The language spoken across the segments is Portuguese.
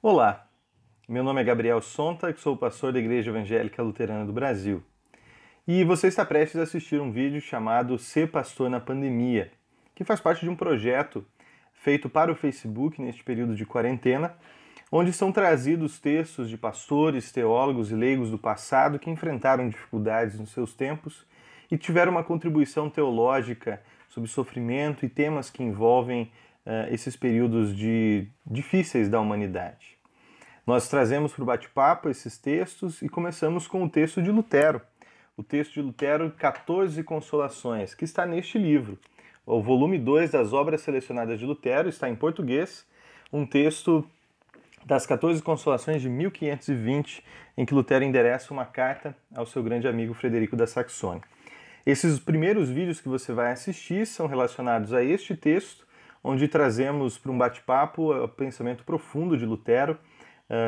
Olá, meu nome é Gabriel Sontag, sou pastor da Igreja Evangélica Luterana do Brasil. E você está prestes a assistir um vídeo chamado Ser Pastor na Pandemia, que faz parte de um projeto feito para o Facebook neste período de quarentena, onde são trazidos textos de pastores, teólogos e leigos do passado que enfrentaram dificuldades nos seus tempos e tiveram uma contribuição teológica sobre sofrimento e temas que envolvem esses períodos difíceis da humanidade. Nós trazemos para o bate-papo esses textos e começamos com o texto de Lutero. O texto de Lutero, 14 Consolações, que está neste livro. O volume 2 das obras selecionadas de Lutero está em português, um texto das 14 Consolações de 1520, em que Lutero endereça uma carta ao seu grande amigo Frederico da Saxônia. Esses primeiros vídeos que você vai assistir são relacionados a este texto, onde trazemos para um bate-papo o pensamento profundo de Lutero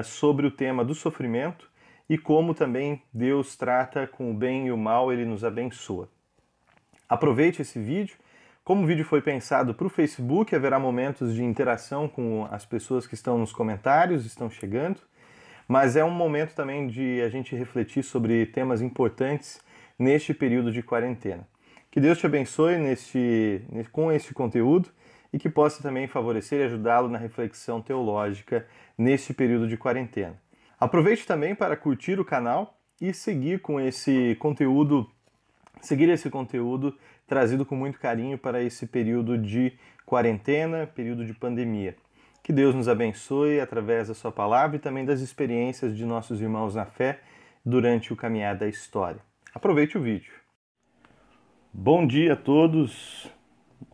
sobre o tema do sofrimento e como também Deus trata com o bem e o mal, ele nos abençoa. Aproveite esse vídeo. Como o vídeo foi pensado para o Facebook, haverá momentos de interação com as pessoas que estão nos comentários, estão chegando, mas é um momento também de a gente refletir sobre temas importantes neste período de quarentena. Que Deus te abençoe com este conteúdo e que possa também favorecer e ajudá-lo na reflexão teológica neste período de quarentena. Aproveite também para curtir o canal e seguir esse conteúdo trazido com muito carinho para esse período de quarentena, período de pandemia. Que Deus nos abençoe através da sua palavra e também das experiências de nossos irmãos na fé durante o caminhar da história. Aproveite o vídeo. Bom dia a todos.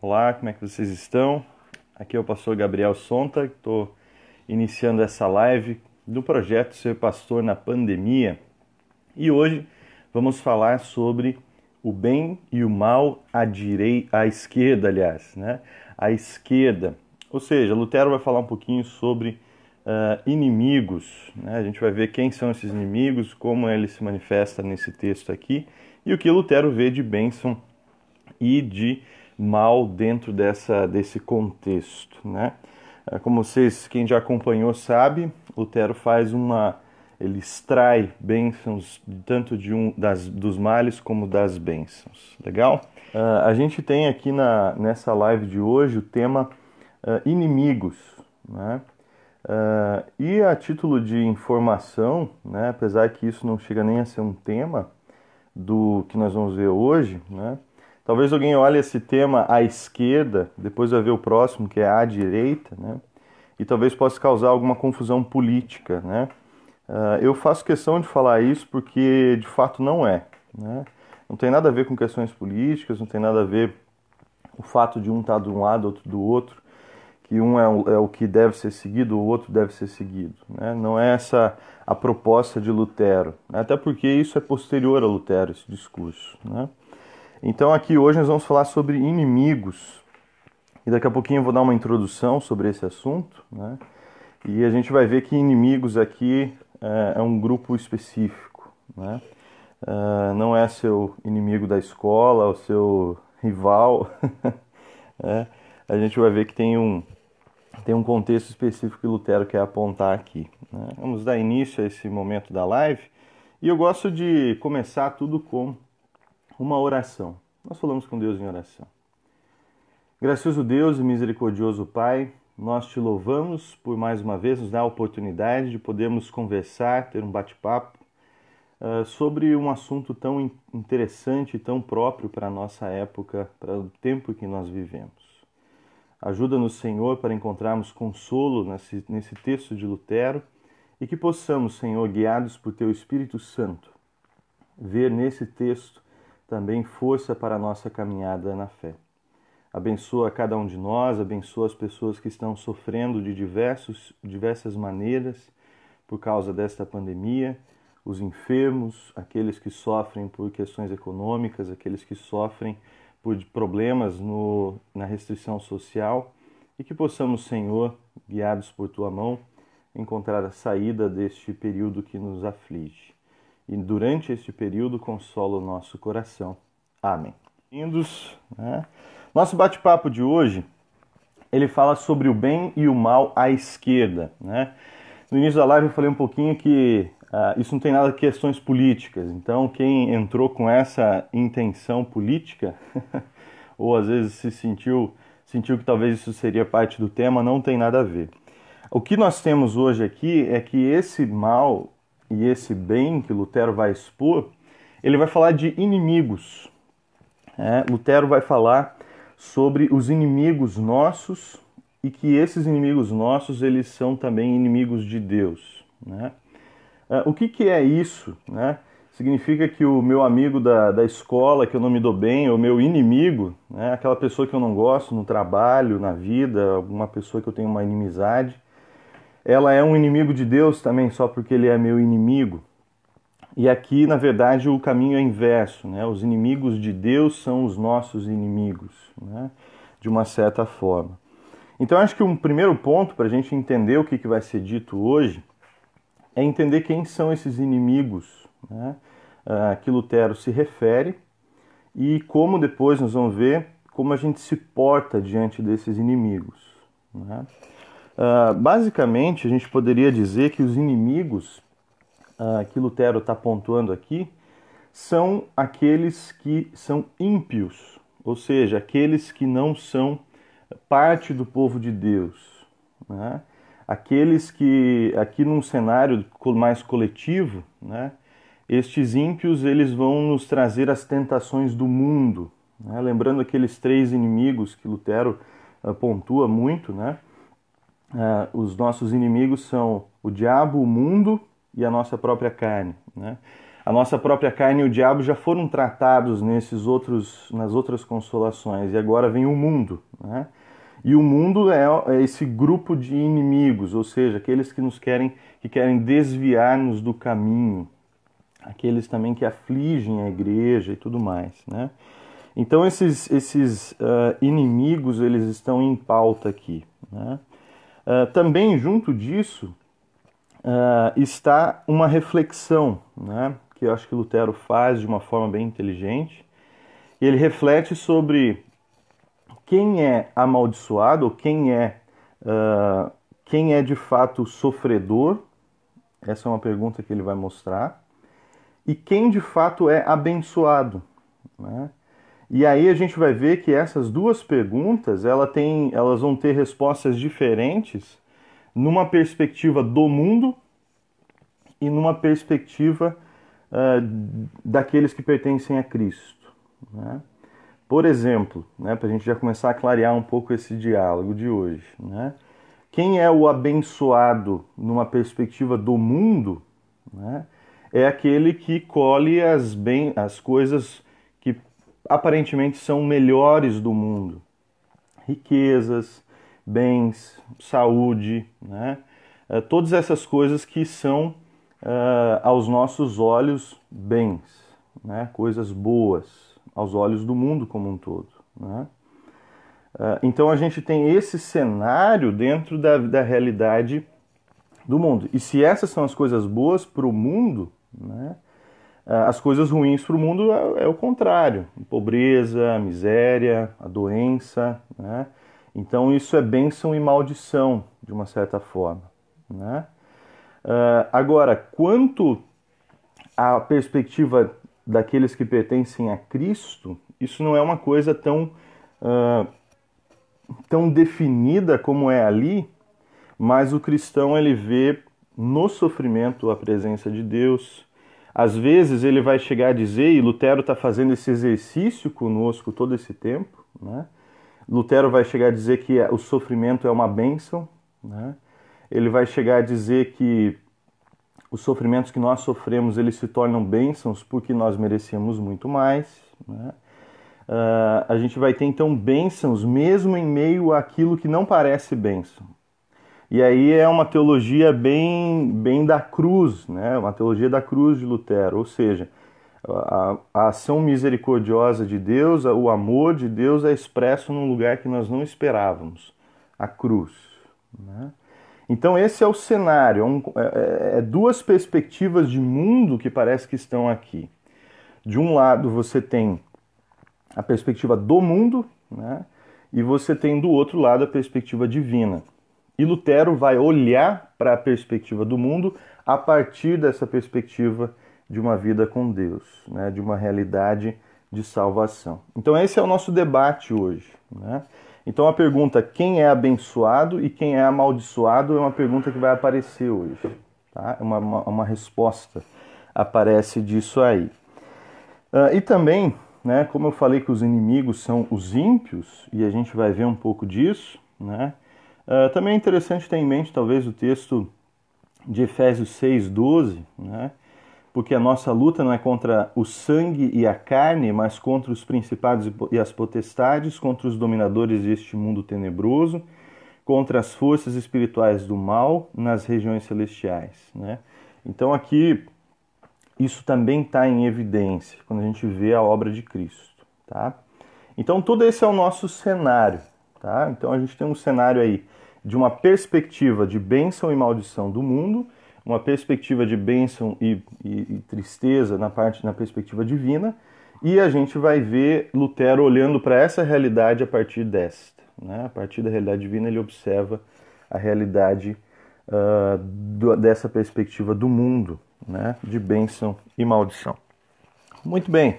Olá, como é que vocês estão? Aqui é o pastor Gabriel Sontag, estou iniciando essa live do projeto Ser Pastor na Pandemia. E hoje vamos falar sobre o bem e o mal à esquerda, né? À esquerda. Ou seja, Lutero vai falar um pouquinho sobre inimigos, né? A gente vai ver quem são esses inimigos, como ele se manifesta nesse texto aqui e o que Lutero vê de bênção e de mal dentro desse contexto, né? Como quem já acompanhou sabe, Lutero ele extrai bênçãos tanto dos males como das bênçãos. Legal? A gente tem aqui nessa live de hoje o tema inimigos, né? E a título de informação, né, apesar que isso não chega nem a ser um tema do que nós vamos ver hoje, né? Talvez alguém olhe esse tema à esquerda, depois vai ver o próximo, que é à direita, né? E talvez possa causar alguma confusão política, né? Eu faço questão de falar isso porque de fato não é, né? Não tem nada a ver com questões políticas, não tem nada a ver o fato de um estar de um lado, outro do outro, que um é o que deve ser seguido, o outro deve ser seguido, né? Não é essa a proposta de Lutero, até porque isso é posterior a Lutero, esse discurso, né? Então aqui hoje nós vamos falar sobre inimigos, e daqui a pouquinho eu vou dar uma introdução sobre esse assunto, né? E a gente vai ver que inimigos aqui é um grupo específico, né? Não é seu inimigo da escola, o seu rival, né? A gente vai ver que tem um contexto específico que Lutero quer apontar aqui, né? Vamos dar início a esse momento da live, e eu gosto de começar tudo com uma oração. Nós falamos com Deus em oração. Gracioso Deus e misericordioso Pai, nós te louvamos por mais uma vez nos dar a oportunidade de podermos conversar, ter um bate-papo sobre um assunto tão interessante e tão próprio para a nossa época, para o tempo que nós vivemos. Ajuda-nos, Senhor, para encontrarmos consolo nesse texto de Lutero e que possamos, Senhor, guiados por Teu Espírito Santo, ver nesse texto também força para a nossa caminhada na fé. Abençoa cada um de nós, abençoa as pessoas que estão sofrendo de diversas maneiras por causa desta pandemia, os enfermos, aqueles que sofrem por questões econômicas, aqueles que sofrem por problemas na restrição social, e que possamos, Senhor, guiados por Tua mão, encontrar a saída deste período que nos aflige. E durante este período consola o nosso coração. Amém. Bem-vindos, né? Nosso bate-papo de hoje, ele fala sobre o bem e o mal à esquerda, né? No início da live eu falei um pouquinho que isso não tem nada de questões políticas, então quem entrou com essa intenção política, ou às vezes sentiu que talvez isso seria parte do tema, não tem nada a ver. O que nós temos hoje aqui é que esse mal e esse bem que Lutero vai expor, ele vai falar de inimigos. Lutero vai falar sobre os inimigos nossos e que esses inimigos nossos, eles são também inimigos de Deus, né? O que é isso, né? Significa que o meu amigo da escola, que eu não me dou bem, o meu inimigo, né? Aquela pessoa que eu não gosto no trabalho, na vida, alguma pessoa que eu tenho uma inimizade, ela é um inimigo de Deus também só porque ele é meu inimigo. E aqui, na verdade, o caminho é inverso, né? Os inimigos de Deus são os nossos inimigos, né? De uma certa forma. Então, acho que um primeiro ponto para a gente entender o que vai ser dito hoje é entender quem são esses inimigos, né? Que Lutero se refere e como depois nós vamos ver como a gente se porta diante desses inimigos, né? Basicamente, a gente poderia dizer que os inimigos que Lutero está pontuando aqui são aqueles que são ímpios, ou seja, aqueles que não são parte do povo de Deus, né? Aqueles que, aqui num cenário mais coletivo, né, estes ímpios eles vão nos trazer as tentações do mundo, né? Lembrando aqueles três inimigos que Lutero pontua muito, né? Os nossos inimigos são o diabo, o mundo e a nossa própria carne, né? A nossa própria carne e o diabo já foram tratados nas outras consolações, e agora vem o mundo, né? E o mundo é esse grupo de inimigos, ou seja, aqueles que querem desviar-nos do caminho, aqueles também que afligem a igreja e tudo mais, né? Então esses inimigos eles estão em pauta aqui, né? Também junto disso está uma reflexão, né, que eu acho que Lutero faz de uma forma bem inteligente. Ele reflete sobre quem é amaldiçoado, ou quem é de fato sofredor, essa é uma pergunta que ele vai mostrar, e quem de fato é abençoado, né? E aí a gente vai ver que essas duas perguntas elas vão ter respostas diferentes numa perspectiva do mundo e numa perspectiva daqueles que pertencem a Cristo, né? Por exemplo, né, para a gente já começar a clarear um pouco esse diálogo de hoje, né? Quem é o abençoado numa perspectiva do mundo, né, é aquele que colhe as coisas que aparentemente são melhores do mundo. Riquezas, bens, saúde, né? Todas essas coisas que são, aos nossos olhos, bens, né? Coisas boas, aos olhos do mundo como um todo, né? Então a gente tem esse cenário dentro da realidade do mundo. E se essas são as coisas boas para o mundo, né, as coisas ruins para o mundo é o contrário. A pobreza, a miséria, a doença, né? Então isso é bênção e maldição, de uma certa forma, né? Agora, quanto à perspectiva daqueles que pertencem a Cristo, isso não é uma coisa tão definida como é ali, mas o cristão ele vê no sofrimento a presença de Deus. Às vezes ele vai chegar a dizer, e Lutero está fazendo esse exercício conosco todo esse tempo, né? Lutero vai chegar a dizer que o sofrimento é uma bênção, né? Ele vai chegar a dizer que os sofrimentos que nós sofremos, eles se tornam bênçãos porque nós merecemos muito mais, né? A gente vai ter então bênçãos mesmo em meio àquilo que não parece bênção. E aí é uma teologia bem da cruz, né? Uma teologia da cruz de Lutero, ou seja, a ação misericordiosa de Deus, o amor de Deus é expresso num lugar que nós não esperávamos, a cruz, né? Então esse é o cenário, duas perspectivas de mundo que parece que estão aqui. De um lado você tem a perspectiva do mundo, né? E você tem do outro lado a perspectiva divina. E Lutero vai olhar para a perspectiva do mundo a partir dessa perspectiva de uma vida com Deus, né? De uma realidade de salvação. Então esse é o nosso debate hoje, né? Então a pergunta quem é abençoado e quem é amaldiçoado é uma pergunta que vai aparecer hoje, tá? Uma resposta aparece disso aí. E também, né, como eu falei que os inimigos são os ímpios, e a gente vai ver um pouco disso, né? Também é interessante ter em mente talvez o texto de Efésios 6:12, né? Porque a nossa luta não é contra o sangue e a carne, mas contra os principados e as potestades, contra os dominadores deste mundo tenebroso, contra as forças espirituais do mal nas regiões celestiais, né? Então aqui isso também está em evidência quando a gente vê a obra de Cristo, tá? Então todo esse é o nosso cenário, tá? Então a gente tem um cenário aí de uma perspectiva de bênção e maldição do mundo, uma perspectiva de bênção e tristeza na perspectiva divina, e a gente vai ver Lutero olhando para essa realidade a partir desta, né? A partir da realidade divina ele observa a realidade dessa perspectiva do mundo, né? De bênção e maldição. Muito bem,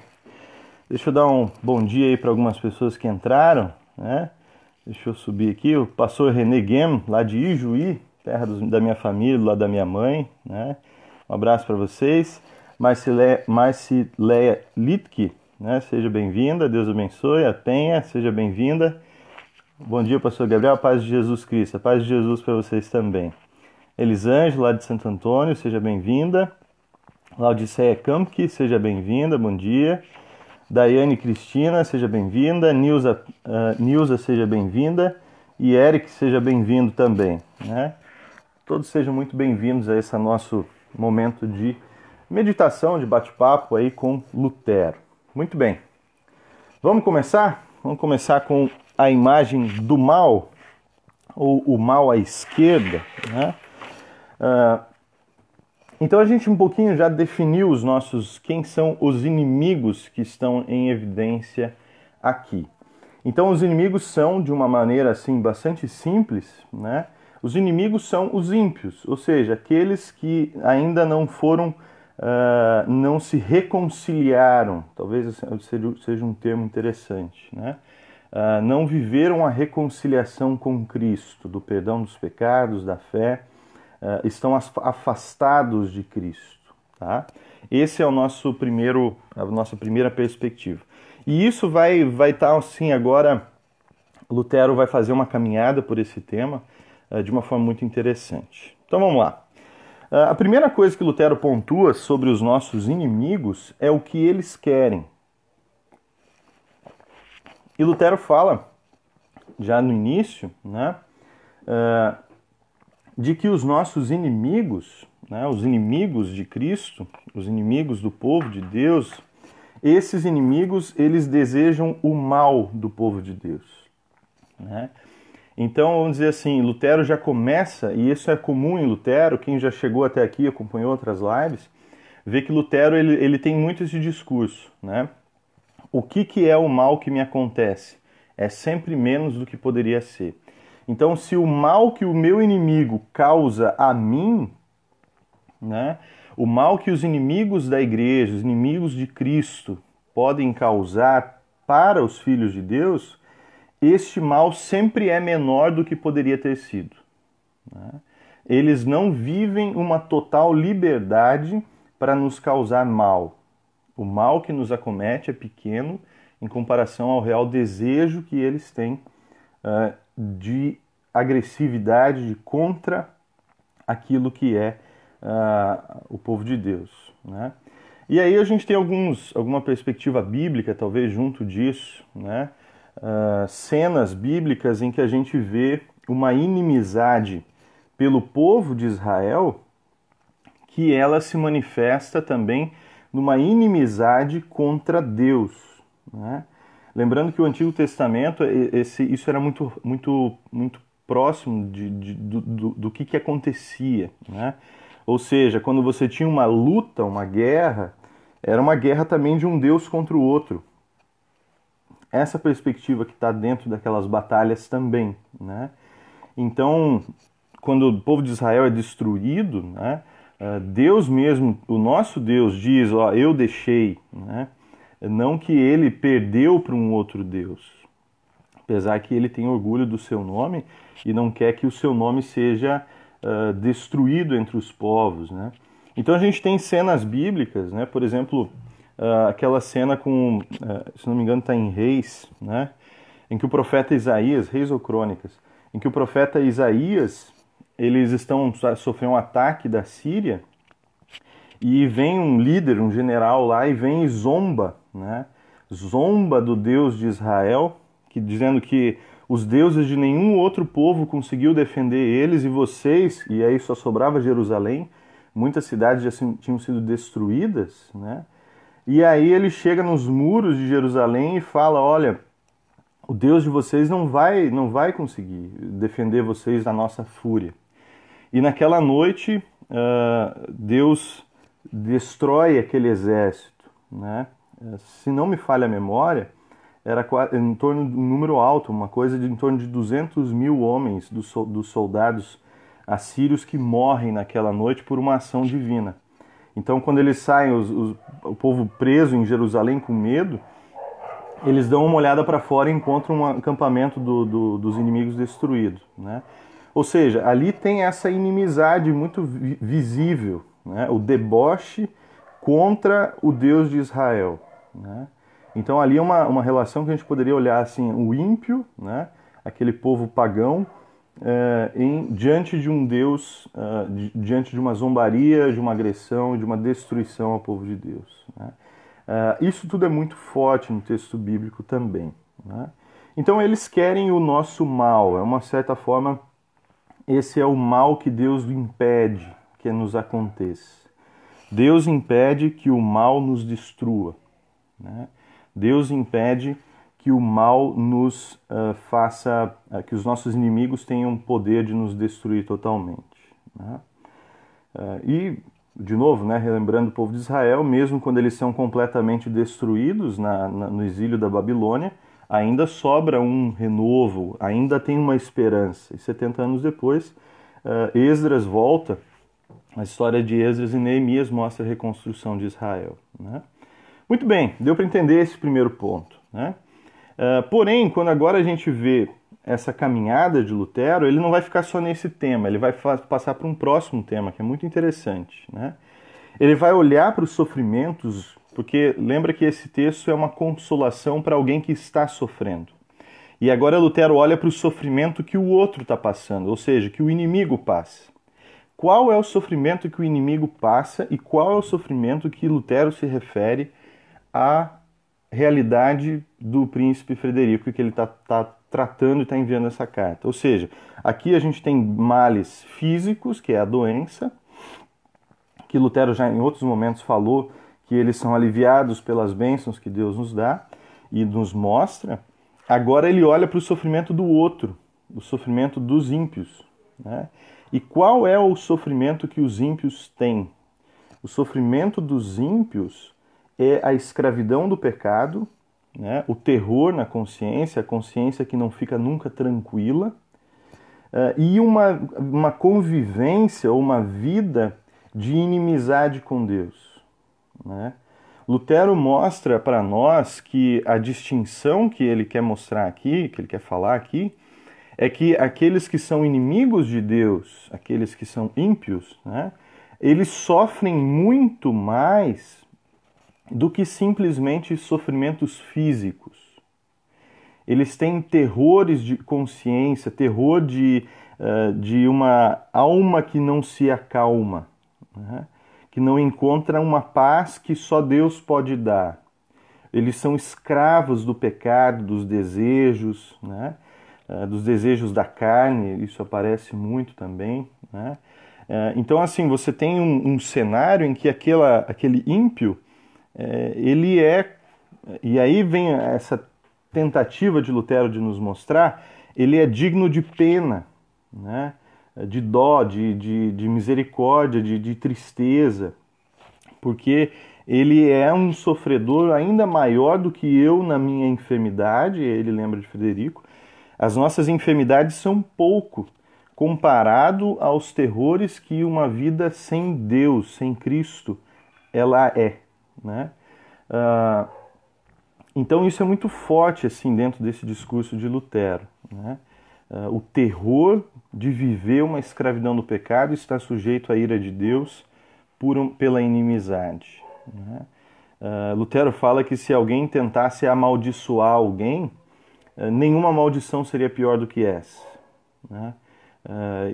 deixa eu dar um bom dia aí para algumas pessoas que entraram, né? Deixa eu subir aqui, o pastor René Guem, lá de Ijuí, terra da minha família, lá da minha mãe, né? Um abraço para vocês. Marcileia Litke, né? Seja bem-vinda, Deus abençoe. A Penha, seja bem-vinda. Bom dia, pastor Gabriel, a paz de Jesus Cristo, a paz de Jesus para vocês também. Elisângela, lá de Santo Antônio, seja bem-vinda. Laudiceia Kampke, seja bem-vinda, bom dia. Daiane Cristina, seja bem-vinda. Nilza, seja bem-vinda. E Eric, seja bem-vindo também, né? Todos sejam muito bem-vindos a esse nosso momento de meditação, de bate-papo aí com Lutero. Muito bem. Vamos começar? Vamos começar com a imagem do mal, ou o mal à esquerda, né? Então a gente um pouquinho já definiu quem são os inimigos que estão em evidência aqui. Então os inimigos são, de uma maneira assim bastante simples, né? Os inimigos são os ímpios, ou seja, aqueles que ainda não foram, não se reconciliaram, talvez seja um termo interessante, né? Não viveram a reconciliação com Cristo, do perdão dos pecados, da fé, estão afastados de Cristo, tá? Esse é a nossa primeira perspectiva. E isso vai estar assim agora, Lutero vai fazer uma caminhada por esse tema de uma forma muito interessante. Então vamos lá. A primeira coisa que Lutero pontua sobre os nossos inimigos é o que eles querem. E Lutero fala, já no início, né, de que os nossos inimigos, né, os inimigos de Cristo, os inimigos do povo de Deus, esses inimigos, eles desejam o mal do povo de Deus, né? Então, vamos dizer assim, Lutero já começa, e isso é comum em Lutero, quem já chegou até aqui, acompanhou outras lives, vê que Lutero ele tem muito esse discurso, né? O que é o mal que me acontece? É sempre menos do que poderia ser. Então, se o mal que o meu inimigo causa a mim, né, o mal que os inimigos da igreja, os inimigos de Cristo podem causar para os filhos de Deus, este mal sempre é menor do que poderia ter sido, né? Eles não vivem uma total liberdade para nos causar mal. O mal que nos acomete é pequeno em comparação ao real desejo que eles têm de agressividade contra aquilo que é o povo de Deus, né? E aí a gente tem alguma perspectiva bíblica, talvez junto disso, né? Cenas bíblicas em que a gente vê uma inimizade pelo povo de Israel, que ela se manifesta também numa inimizade contra Deus, né? Lembrando que o Antigo Testamento, isso era muito próximo do que acontecia, né? Ou seja, quando você tinha uma luta, uma guerra, era uma guerra também de um Deus contra o outro. Essa perspectiva que está dentro daquelas batalhas também, né? Então, quando o povo de Israel é destruído, né, Deus mesmo, o nosso Deus diz, ó, eu deixei, né, não que ele perdeu para um outro Deus, apesar que ele tem orgulho do seu nome e não quer que o seu nome seja destruído entre os povos, né. Então a gente tem cenas bíblicas, né, por exemplo, aquela cena com, se não me engano está em Reis, né, em que o profeta Isaías, Reis ou Crônicas, em que o profeta Isaías, eles estão sofrendo um ataque da Síria e vem um líder, um general lá e vem e zomba, né? Zomba do Deus de Israel, dizendo que os deuses de nenhum outro povo conseguiu defender eles e vocês, e aí só sobrava Jerusalém, muitas cidades já tinham sido destruídas, né? E aí ele chega nos muros de Jerusalém e fala, olha, o Deus de vocês não vai conseguir defender vocês da nossa fúria. E naquela noite, Deus destrói aquele exército, né? Se não me falha a memória, era em torno de um número alto, uma coisa de em torno de 200 mil homens dos soldados assírios que morrem naquela noite por uma ação divina. Então, quando eles saem, o povo preso em Jerusalém com medo, eles dão uma olhada para fora e encontram um acampamento dos inimigos destruído, né? Ou seja, ali tem essa inimizade muito visível, né? O deboche contra o Deus de Israel, né? Então ali é uma relação que a gente poderia olhar assim, o ímpio, né? Aquele povo pagão, diante de um Deus, diante de uma zombaria, de uma agressão, de uma destruição ao povo de Deus, né? Isso tudo é muito forte no texto bíblico também, né? Então eles querem o nosso mal, é uma certa forma, esse é o mal que Deus impede que nos aconteça. Deus impede que o mal nos destrua, né? Deus impede que o mal nos faça, que os nossos inimigos tenham poder de nos destruir totalmente, né? E, de novo, né, relembrando o povo de Israel, mesmo quando eles são completamente destruídos no exílio da Babilônia, ainda sobra um renovo, ainda tem uma esperança. E 70 anos depois, Esdras volta, a história de Esdras e Neemias mostra a reconstrução de Israel, né? Muito bem, deu para entender esse primeiro ponto, né? Porém, quando agora a gente vê essa caminhada de Lutero, ele não vai ficar só nesse tema, ele vai passar para um próximo tema que é muito interessante, né? Ele vai olhar para os sofrimentos, porque lembra que esse texto é uma consolação para alguém que está sofrendo. E agora Lutero olha para o sofrimento que o outro está passando, ou seja, que o inimigo passa. Qual é o sofrimento que o inimigo passa e qual é o sofrimento que Lutero se refere à realidade do príncipe Frederico que ele está tratando e está enviando essa carta. Ou seja, aqui a gente tem males físicos, que é a doença, que Lutero já em outros momentos falou que eles são aliviados pelas bênçãos que Deus nos dá e nos mostra. Agora ele olha para o sofrimento do outro, o sofrimento dos ímpios, né? E qual é o sofrimento que os ímpios têm? O sofrimento dos ímpios é a escravidão do pecado, né? O terror na consciência, a consciência que não fica nunca tranquila, e uma convivência, uma vida de inimizade com Deus, né? Lutero mostra para nós que a distinção que ele quer mostrar aqui, que ele quer falar aqui, é que aqueles que são inimigos de Deus, aqueles que são ímpios, né, eles sofrem muito mais do que simplesmente sofrimentos físicos. Eles têm terrores de consciência, terror de uma alma que não se acalma, né, que não encontra uma paz que só Deus pode dar. Eles são escravos do pecado, dos desejos, né, dos desejos da carne, isso aparece muito também, né? Então, assim, você tem um cenário em que aquele ímpio, ele é... E aí vem essa tentativa de Lutero de nos mostrar, ele é digno de pena, né? De dó, de misericórdia, de tristeza, porque ele é um sofredor ainda maior do que eu na minha enfermidade, ele lembra de Frederico. As nossas enfermidades são pouco comparado aos terrores que uma vida sem Deus, sem Cristo, ela é, né? Então isso é muito forte assim dentro desse discurso de Lutero, né? O terror de viver uma escravidão do pecado e estar sujeito à ira de Deus pela inimizade, né? Lutero fala que se alguém tentasse amaldiçoar alguém, nenhuma maldição seria pior do que essa, né?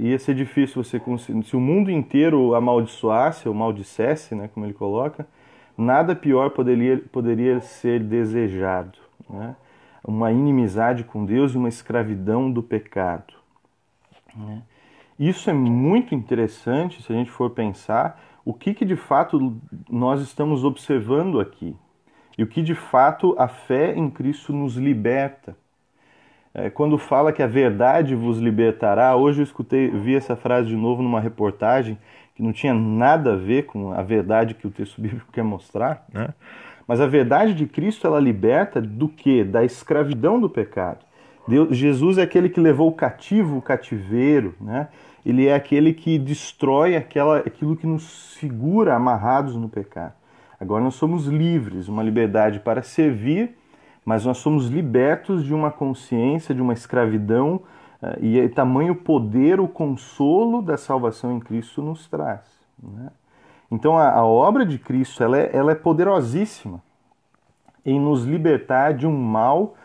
Ia ser difícil você conseguir. Se o mundo inteiro amaldiçoasse ou maldissesse, né, como ele coloca, nada pior poderia ser desejado, né? Uma inimizade com Deus e uma escravidão do pecado, né? Isso é muito interessante se a gente for pensar o que de fato nós estamos observando aqui e o que de fato a fé em Cristo nos liberta. Quando fala que a verdade vos libertará, hoje eu vi essa frase de novo numa reportagem que não tinha nada a ver com a verdade que o texto bíblico quer mostrar, né? Mas a verdade de Cristo, ela liberta do quê? Da escravidão do pecado. Jesus é aquele que levou o cativo o cativeiro, né? Ele é aquele que destrói aquilo que nos segura amarrados no pecado. Agora nós somos livres, uma liberdade para servir, mas nós somos libertos de uma consciência, de uma escravidão, e tamanho poder o consolo da salvação em Cristo nos traz, né? Então a obra de Cristo ela é poderosíssima em nos libertar de um mal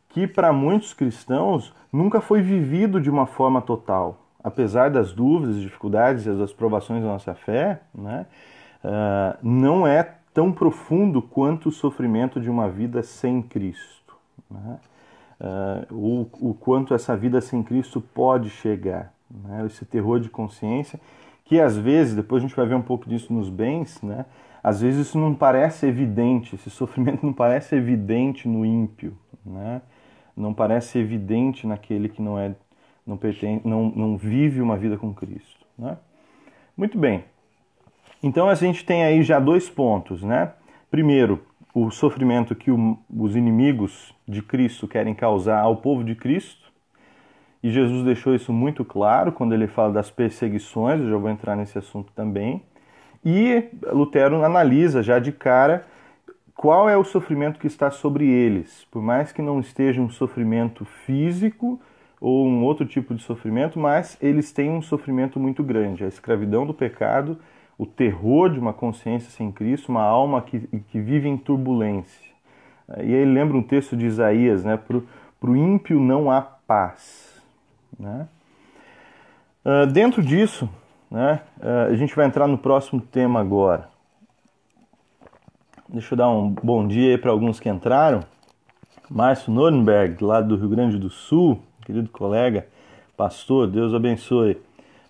que para muitos cristãos nunca foi vivido de uma forma total. Apesar das dúvidas, dificuldades e das provações da nossa fé, né, não é tão profundo quanto o sofrimento de uma vida sem Cristo, né? O quanto essa vida sem Cristo pode chegar, né? Esse terror de consciência, que às vezes, depois a gente vai ver um pouco disso nos bens, né? Às vezes isso não parece evidente, esse sofrimento não parece evidente no ímpio, né? Não parece evidente naquele que não vive uma vida com Cristo, né? Muito bem. Então a gente tem aí já 2 pontos, né? Primeiro, o sofrimento que os inimigos de Cristo querem causar ao povo de Cristo. E Jesus deixou isso muito claro quando ele fala das perseguições, eu já vou entrar nesse assunto também. E Lutero analisa já de cara qual é o sofrimento que está sobre eles. Por mais que não esteja um sofrimento físico ou um outro tipo de sofrimento, mas eles têm um sofrimento muito grande. A escravidão do pecado, o terror de uma consciência sem Cristo, uma alma que vive em turbulência. E aí ele lembra um texto de Isaías, né? Para o ímpio não há paz, né? Dentro disso, né, a gente vai entrar no próximo tema agora. Deixa eu dar um bom dia aí para alguns que entraram. Márcio Nuremberg, lá do Rio Grande do Sul, querido colega, pastor, Deus abençoe.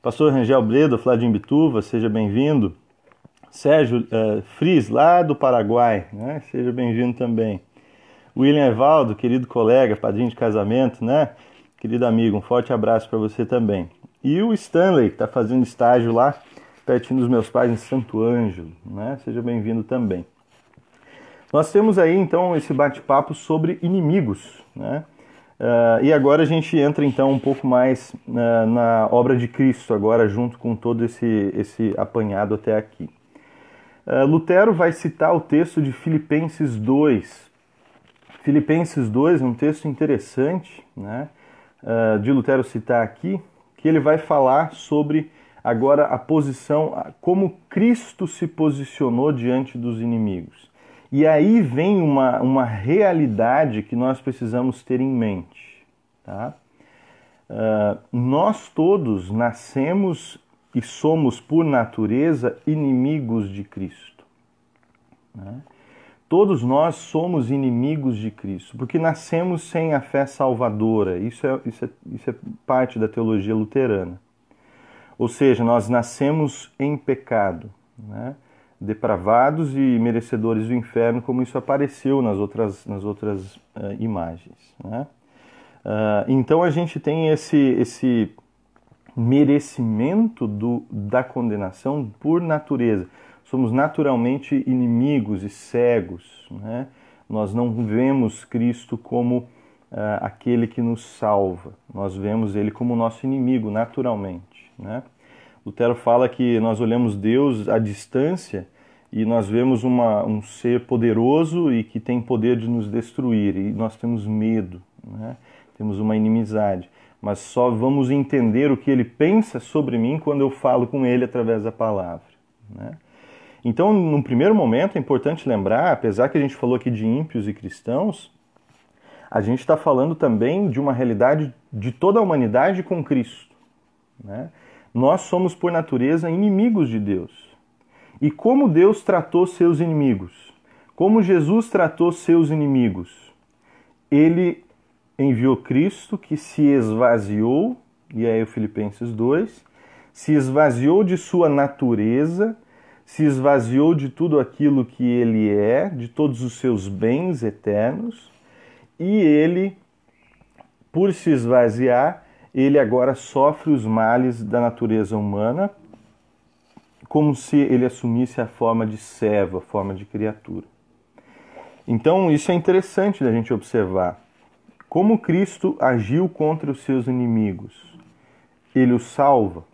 Pastor Rangel Breda, lá de Imbituva, seja bem-vindo. Sérgio Fris, lá do Paraguai, né? Seja bem-vindo também. William Evaldo, querido colega, padrinho de casamento, né? Querido amigo, um forte abraço para você também. E o Stanley, que está fazendo estágio lá, pertinho dos meus pais, em Santo Ângelo, né? Seja bem-vindo também. Nós temos aí, então, esse bate-papo sobre inimigos, né? E agora a gente entra, então, um pouco mais na obra de Cristo, agora junto com todo esse apanhado até aqui. Lutero vai citar o texto de Filipenses 2. Filipenses 2 é um texto interessante, né, de Lutero citar aqui, que ele vai falar sobre agora a posição, como Cristo se posicionou diante dos inimigos. E aí vem uma realidade que nós precisamos ter em mente, tá? Nós todos nascemos e somos, por natureza, inimigos de Cristo, né? Todos nós somos inimigos de Cristo, porque nascemos sem a fé salvadora. Isso é parte da teologia luterana. Ou seja, nós nascemos em pecado, né? Depravados e merecedores do inferno, como isso apareceu nas outras imagens, né? Então a gente tem esse merecimento da condenação por natureza. Somos naturalmente inimigos e cegos, né? Nós não vemos Cristo como aquele que nos salva. Nós vemos ele como nosso inimigo, naturalmente, né? Lutero fala que nós olhamos Deus à distância e nós vemos um ser poderoso e que tem poder de nos destruir, e nós temos medo, né? Temos uma inimizade, mas só vamos entender o que ele pensa sobre mim quando eu falo com ele através da palavra, né? Então, num primeiro momento, é importante lembrar, apesar que a gente falou aqui de ímpios e cristãos, a gente está falando também de uma realidade de toda a humanidade com Cristo, né? Nós somos, por natureza, inimigos de Deus. E como Deus tratou seus inimigos? Como Jesus tratou seus inimigos? Ele enviou Cristo, que se esvaziou, e aí o Filipenses 2, se esvaziou de sua natureza, se esvaziou de tudo aquilo que ele é, de todos os seus bens eternos, e ele, por se esvaziar, ele agora sofre os males da natureza humana, como se ele assumisse a forma de servo, a forma de criatura. Então, isso é interessante da gente observar. Como Cristo agiu contra os seus inimigos? Ele os salva.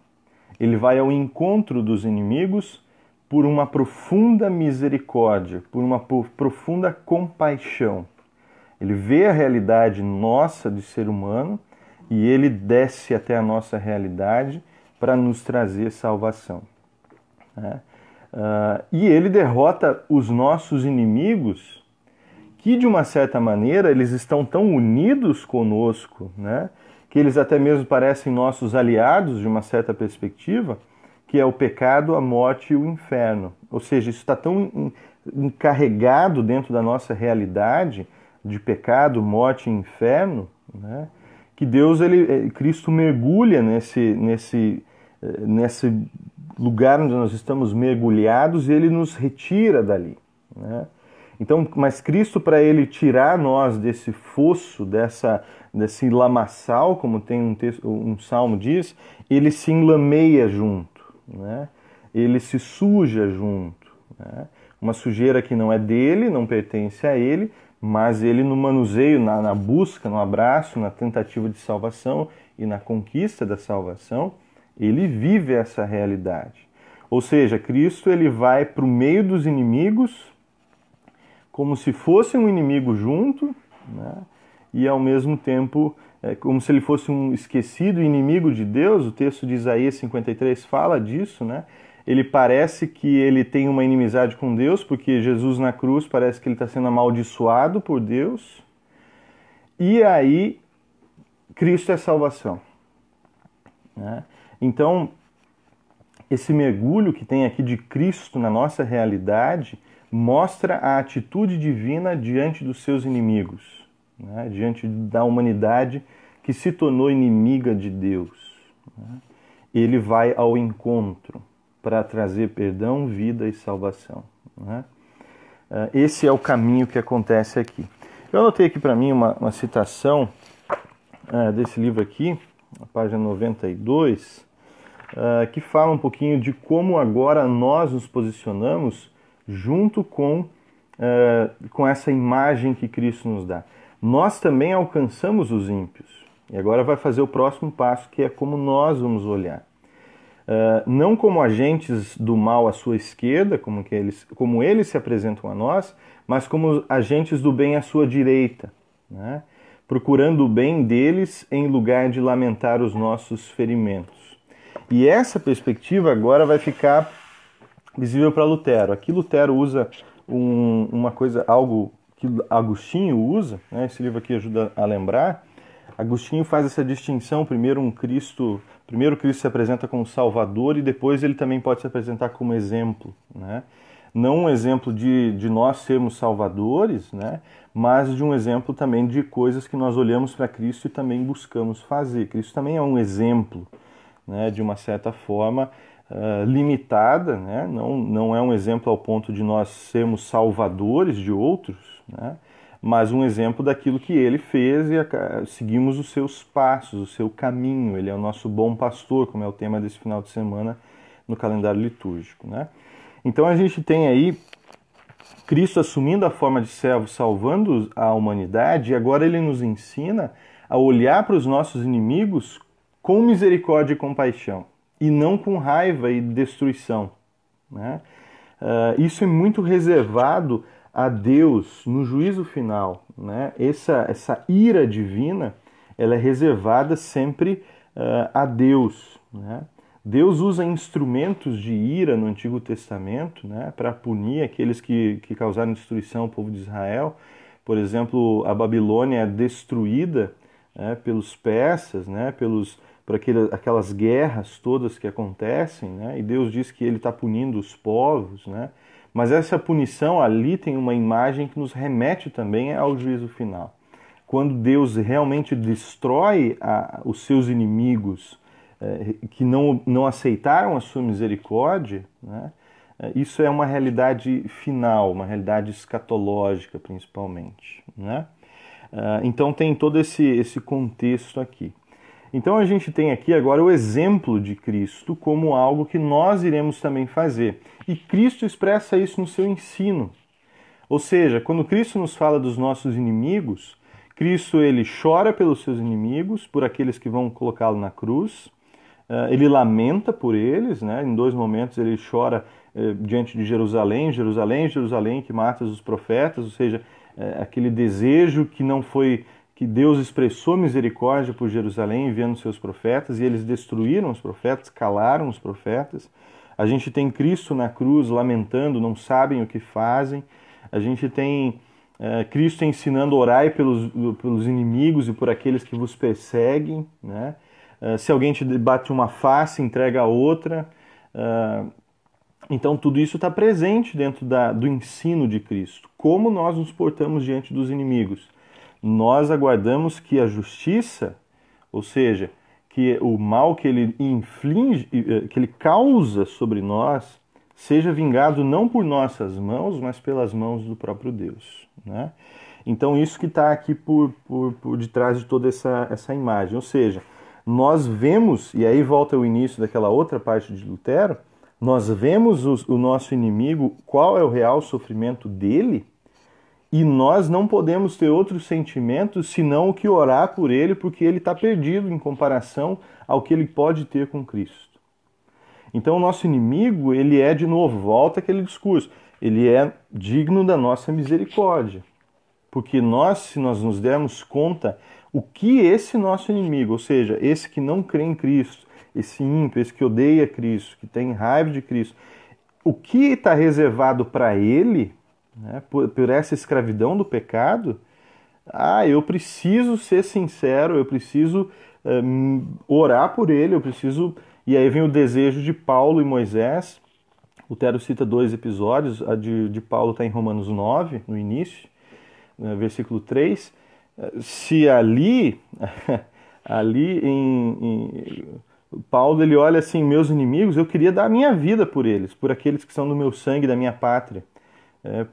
Ele vai ao encontro dos inimigos por uma profunda misericórdia, por uma profunda compaixão. Ele vê a realidade nossa de ser humano e ele desce até a nossa realidade para nos trazer salvação, né? E ele derrota os nossos inimigos, que de uma certa maneira eles estão tão unidos conosco, né, que eles até mesmo parecem nossos aliados de uma certa perspectiva, que é o pecado, a morte e o inferno. Ou seja, isso está tão encarregado dentro da nossa realidade de pecado, morte e inferno, né, que Cristo mergulha nesse lugar onde nós estamos mergulhados e ele nos retira dali, né? Então, mas Cristo, para ele tirar nós desse fosso, desse lamaçal, como tem um salmo diz, ele se enlameia junto, né? Ele se suja junto, né? Uma sujeira que não é dele, não pertence a ele, mas ele no manuseio, na busca, no abraço, na tentativa de salvação e na conquista da salvação, ele vive essa realidade. Ou seja, Cristo ele vai para o meio dos inimigos como se fosse um inimigo junto, né? E ao mesmo tempo como se ele fosse um esquecido inimigo de Deus. O texto de Isaías 53 fala disso, né? Ele parece que ele tem uma inimizade com Deus, porque Jesus na cruz parece que ele está sendo amaldiçoado por Deus. E aí, Cristo é salvação, né? Então, esse mergulho que tem aqui de Cristo na nossa realidade mostra a atitude divina diante dos seus inimigos, né? Diante da humanidade que se tornou inimiga de Deus, né? Ele vai ao encontro para trazer perdão, vida e salvação, né? Esse é o caminho que acontece aqui. Eu anotei aqui para mim uma citação desse livro aqui, na página 92, que fala um pouquinho de como agora nós nos posicionamos junto com essa imagem que Cristo nos dá. Nós também alcançamos os ímpios. E agora vai fazer o próximo passo, que é como nós vamos olhar. Não como agentes do mal à sua esquerda, como eles se apresentam a nós, mas como agentes do bem à sua direita, né? Procurando o bem deles em lugar de lamentar os nossos ferimentos. E essa perspectiva agora vai ficar visível para Lutero. Aqui Lutero usa algo que Agostinho usa, né? Esse livro aqui ajuda a lembrar. Agostinho faz essa distinção, primeiro Cristo se apresenta como Salvador e depois ele também pode se apresentar como exemplo, né? Não um exemplo de nós sermos salvadores, né? Mas de um exemplo também de coisas que nós olhamos para Cristo e também buscamos fazer. Cristo também é um exemplo, né? De uma certa forma limitada, né? Não é um exemplo ao ponto de nós sermos salvadores de outros, né? Mas um exemplo daquilo que ele fez e seguimos os seus passos, o seu caminho. Ele é o nosso bom pastor, como é o tema desse final de semana no calendário litúrgico, né? Então a gente tem aí Cristo assumindo a forma de servo, salvando a humanidade, e agora ele nos ensina a olhar para os nossos inimigos com misericórdia e compaixão, e não com raiva e destruição, né? Isso é muito reservado a Deus no juízo final, né? Essa ira divina, ela é reservada sempre a Deus, né? Deus usa instrumentos de ira no Antigo Testamento, né, para punir aqueles que causaram destruição ao povo de Israel. Por exemplo, a Babilônia é destruída, né, pelos persas, né, por aquelas guerras todas que acontecem, né, e Deus diz que ele está punindo os povos, né, mas essa punição ali tem uma imagem que nos remete também ao juízo final. Quando Deus realmente destrói os seus inimigos, que não aceitaram a sua misericórdia, né? Isso é uma realidade final, uma realidade escatológica principalmente, né? Então tem todo esse contexto aqui. Então a gente tem aqui agora o exemplo de Cristo como algo que nós iremos também fazer. E Cristo expressa isso no seu ensino. Ou seja, quando Cristo nos fala dos nossos inimigos, Cristo ele chora pelos seus inimigos, por aqueles que vão colocá-lo na cruz. Ele lamenta por eles, né? Em 2 momentos ele chora diante de Jerusalém, Jerusalém, Jerusalém, que matas os profetas, ou seja, aquele desejo que não foi, que Deus expressou misericórdia por Jerusalém enviando seus profetas, e eles destruíram os profetas, calaram os profetas. A gente tem Cristo na cruz lamentando, não sabem o que fazem. A gente tem Cristo ensinando a orar pelos inimigos e por aqueles que vos perseguem, né? Se alguém te bate uma face, entrega a outra. Então tudo isso está presente dentro do ensino de Cristo. Como nós nos portamos diante dos inimigos? Nós aguardamos que a justiça, ou seja, que o mal que ele inflige, que ele causa sobre nós, seja vingado não por nossas mãos, mas pelas mãos do próprio Deus, né? Então isso que está aqui por detrás de toda essa imagem. Ou seja, nós vemos, e aí volta o início daquela outra parte de Lutero, nós vemos o nosso inimigo, qual é o real sofrimento dele, e nós não podemos ter outro sentimento senão o que orar por ele, porque ele está perdido em comparação ao que ele pode ter com Cristo. Então o nosso inimigo, ele é, de novo, volta aquele discurso, ele é digno da nossa misericórdia. Porque se nós nos dermos conta o que esse nosso inimigo, ou seja, esse que não crê em Cristo, esse ímpio, esse que odeia Cristo, que tem raiva de Cristo, o que está reservado para ele, né, por essa escravidão do pecado, eu preciso ser sincero, eu preciso orar por ele, eu preciso... E aí vem o desejo de Paulo e Moisés. Lutero cita 2 episódios, a de Paulo está em Romanos 9, no início, versículo 3, se ali Paulo ele olha assim, meus inimigos, eu queria dar a minha vida por eles, por aqueles que são do meu sangue, da minha pátria.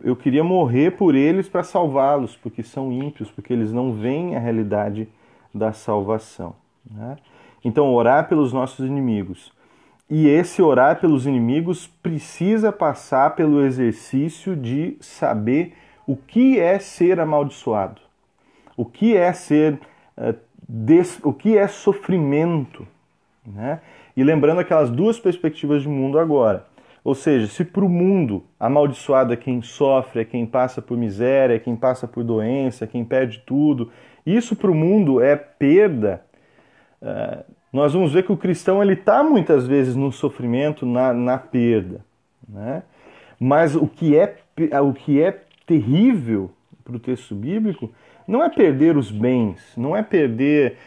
Eu queria morrer por eles para salvá-los, porque são ímpios, porque eles não veem a realidade da salvação, né? Então, orar pelos nossos inimigos. E esse orar pelos inimigos precisa passar pelo exercício de saber o que é ser amaldiçoado, o que é o que é sofrimento, né? E lembrando aquelas 2 perspectivas de mundo agora. Ou seja, se para o mundo amaldiçoado é quem sofre, é quem passa por miséria, é quem passa por doença, é quem perde tudo, isso para o mundo é perda, nós vamos ver que o cristão ele está muitas vezes no sofrimento, na perda, né? Mas o que é terrível para o texto bíblico não é perder os bens, não é perder,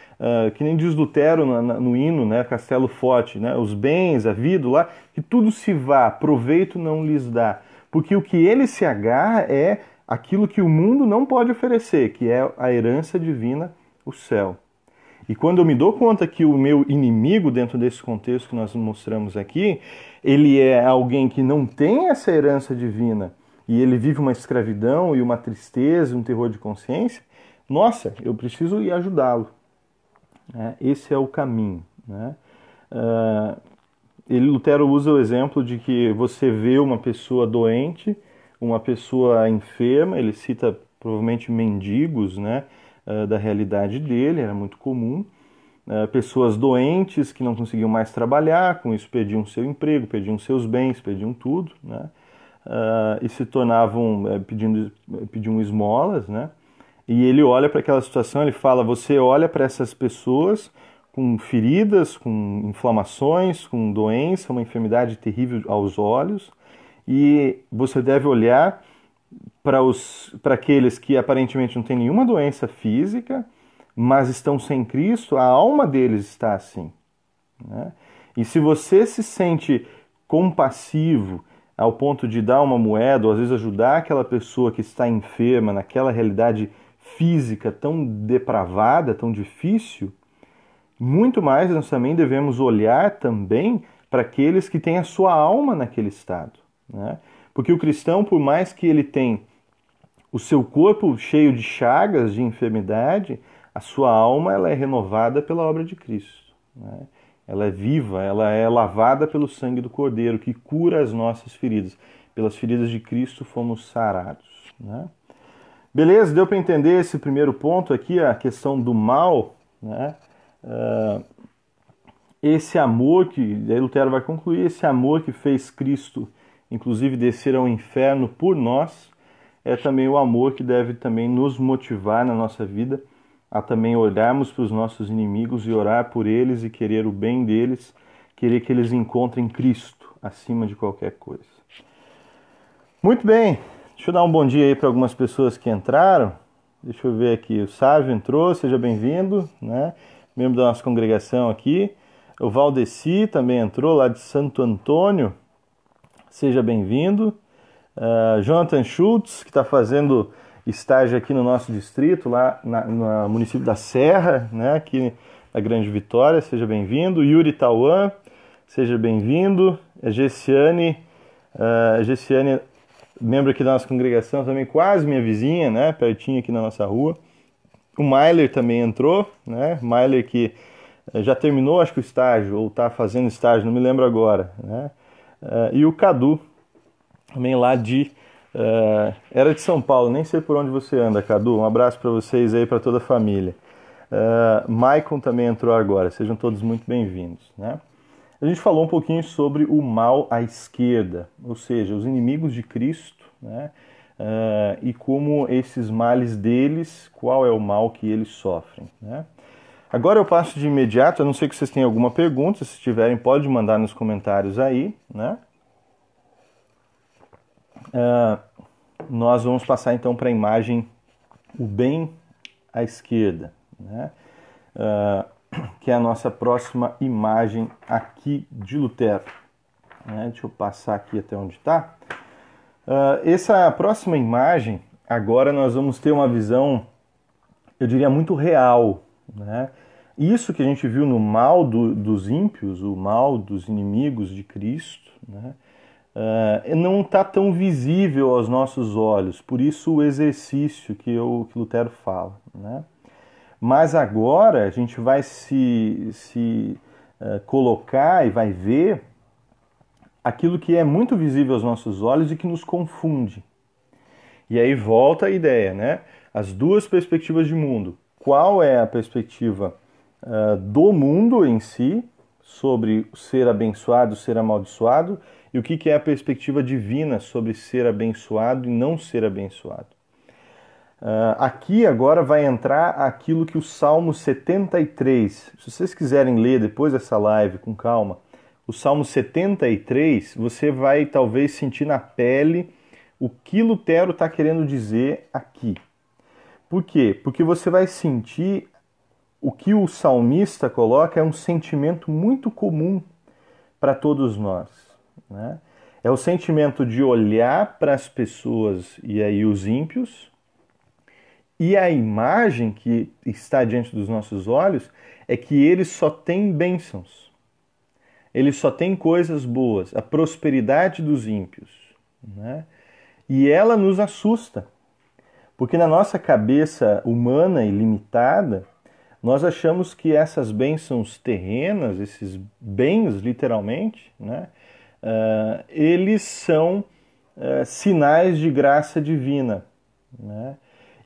que nem diz Lutero no hino, né, Castelo Forte, né, os bens, a vida lá, que tudo se vá, proveito não lhes dá. Porque o que ele se agarra é aquilo que o mundo não pode oferecer, que é a herança divina, o céu. E quando eu me dou conta que o meu inimigo, dentro desse contexto que nós mostramos aqui, ele é alguém que não tem essa herança divina, e ele vive uma escravidão e uma tristeza, um terror de consciência, nossa, eu preciso ir ajudá-lo. Esse é o caminho, né? Lutero usa o exemplo de que você vê uma pessoa doente, uma pessoa enferma, ele cita provavelmente mendigos, né, da realidade dele, era muito comum. Pessoas doentes que não conseguiam mais trabalhar, com isso perdiam seu emprego, perdiam seus bens, perdiam tudo, né? E se tornavam pediam esmolas, né? E ele olha para aquela situação, ele fala: você olha para essas pessoas com feridas, com inflamações, com doença, uma enfermidade terrível aos olhos, e você deve olhar para aqueles que aparentemente não têm nenhuma doença física, mas estão sem Cristo, a alma deles está assim, né? E se você se sente compassivo ao ponto de dar uma moeda, ou às vezes ajudar aquela pessoa que está enferma naquela realidade física tão depravada, tão difícil, muito mais nós também devemos olhar também para aqueles que têm a sua alma naquele estado, né? Porque o cristão, por mais que ele tenha o seu corpo cheio de chagas, de enfermidade, a sua alma ela é renovada pela obra de Cristo, né? Ela é viva, ela é lavada pelo sangue do Cordeiro, que cura as nossas feridas. Pelas feridas de Cristo fomos sarados, né? Beleza? Deu para entender esse primeiro ponto aqui, a questão do mal, né? Esse amor que, aí Lutero vai concluir, esse amor que fez Cristo, inclusive, descer ao inferno por nós, é também o amor que deve também nos motivar na nossa vida a também olharmos para os nossos inimigos e orar por eles e querer o bem deles, querer que eles encontrem Cristo acima de qualquer coisa. Muito bem, deixa eu dar um bom dia aí para algumas pessoas que entraram. Deixa eu ver aqui, o Sávio entrou, seja bem-vindo, né? Membro da nossa congregação aqui. O Valdeci também entrou, lá de Santo Antônio, seja bem-vindo. Jonathan Schultz, que está fazendo estágio aqui no nosso distrito, lá no município da Serra, né, aqui na Grande Vitória, seja bem-vindo. Yuri Tauan, seja bem-vindo. Gessiane, membro aqui da nossa congregação, também quase minha vizinha, né, pertinho aqui na nossa rua. O Myler também entrou, né, Myler que já terminou, acho que o estágio, ou está fazendo estágio, não me lembro agora, né. E o Cadu, também lá era de São Paulo, nem sei por onde você anda, Cadu. Um abraço para vocês aí, para toda a família. Maicon também entrou agora, sejam todos muito bem-vindos, né? A gente falou um pouquinho sobre o mal à esquerda, ou seja, os inimigos de Cristo, né? E como esses males deles, qual é o mal que eles sofrem, né? Agora eu passo de imediato, a não ser que vocês tenham alguma pergunta, se tiverem pode mandar nos comentários aí, né? Nós vamos passar então para a imagem o bem à esquerda, né? Que é a nossa próxima imagem aqui de Lutero, né? Deixa eu passar aqui até onde está. Essa próxima imagem, agora nós vamos ter uma visão, eu diria, muito real, né? Isso que a gente viu no mal dos ímpios, o mal dos inimigos de Cristo, né? Não está tão visível aos nossos olhos, por isso o exercício que Lutero fala, né? Mas agora a gente vai se colocar e vai ver aquilo que é muito visível aos nossos olhos e que nos confunde. E aí volta a ideia, né? As duas perspectivas de mundo. Qual é a perspectiva do mundo em si, sobre ser abençoado, ser amaldiçoado, e o que é a perspectiva divina sobre ser abençoado e não ser abençoado. Aqui agora vai entrar aquilo que o Salmo 73, se vocês quiserem ler depois dessa live com calma, o Salmo 73, você vai talvez sentir na pele o que Lutero está querendo dizer aqui. Por quê? Porque você vai sentir o que o salmista coloca é um sentimento muito comum para todos nós, né? É o sentimento de olhar para as pessoas e aí os ímpios, e a imagem que está diante dos nossos olhos é que eles só têm bênçãos, eles só têm coisas boas, a prosperidade dos ímpios, né? E ela nos assusta, porque na nossa cabeça humana e limitada, nós achamos que essas bênçãos terrenas, esses bens, literalmente, né, eles são sinais de graça divina, né?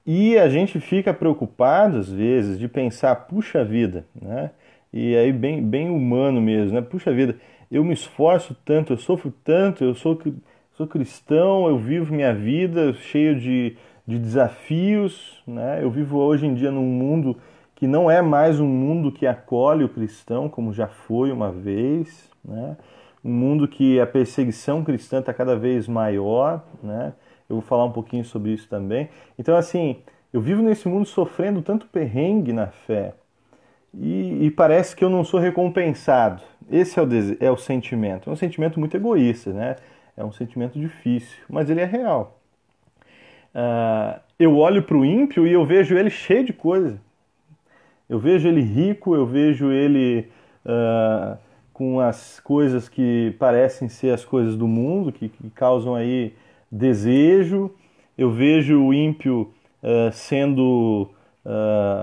E a gente fica preocupado, às vezes, de pensar, puxa vida, né? E aí bem humano mesmo, né? Puxa vida, eu me esforço tanto, eu sofro tanto, sou cristão, eu vivo minha vida cheio de desafios, né? Eu vivo hoje em dia num mundo que não é mais um mundo que acolhe o cristão, como já foi uma vez, né? Um mundo que a perseguição cristã está cada vez maior, né? Eu vou falar um pouquinho sobre isso também. Então, assim, eu vivo nesse mundo sofrendo tanto perrengue na fé e parece que eu não sou recompensado. Esse é o sentimento. É um sentimento muito egoísta, né? É um sentimento difícil, mas ele é real. Eu olho para o ímpio e eu vejo ele cheio de coisa. Eu vejo ele rico, eu vejo ele com as coisas que parecem ser as coisas do mundo, que causam aí desejo. Eu vejo o ímpio sendo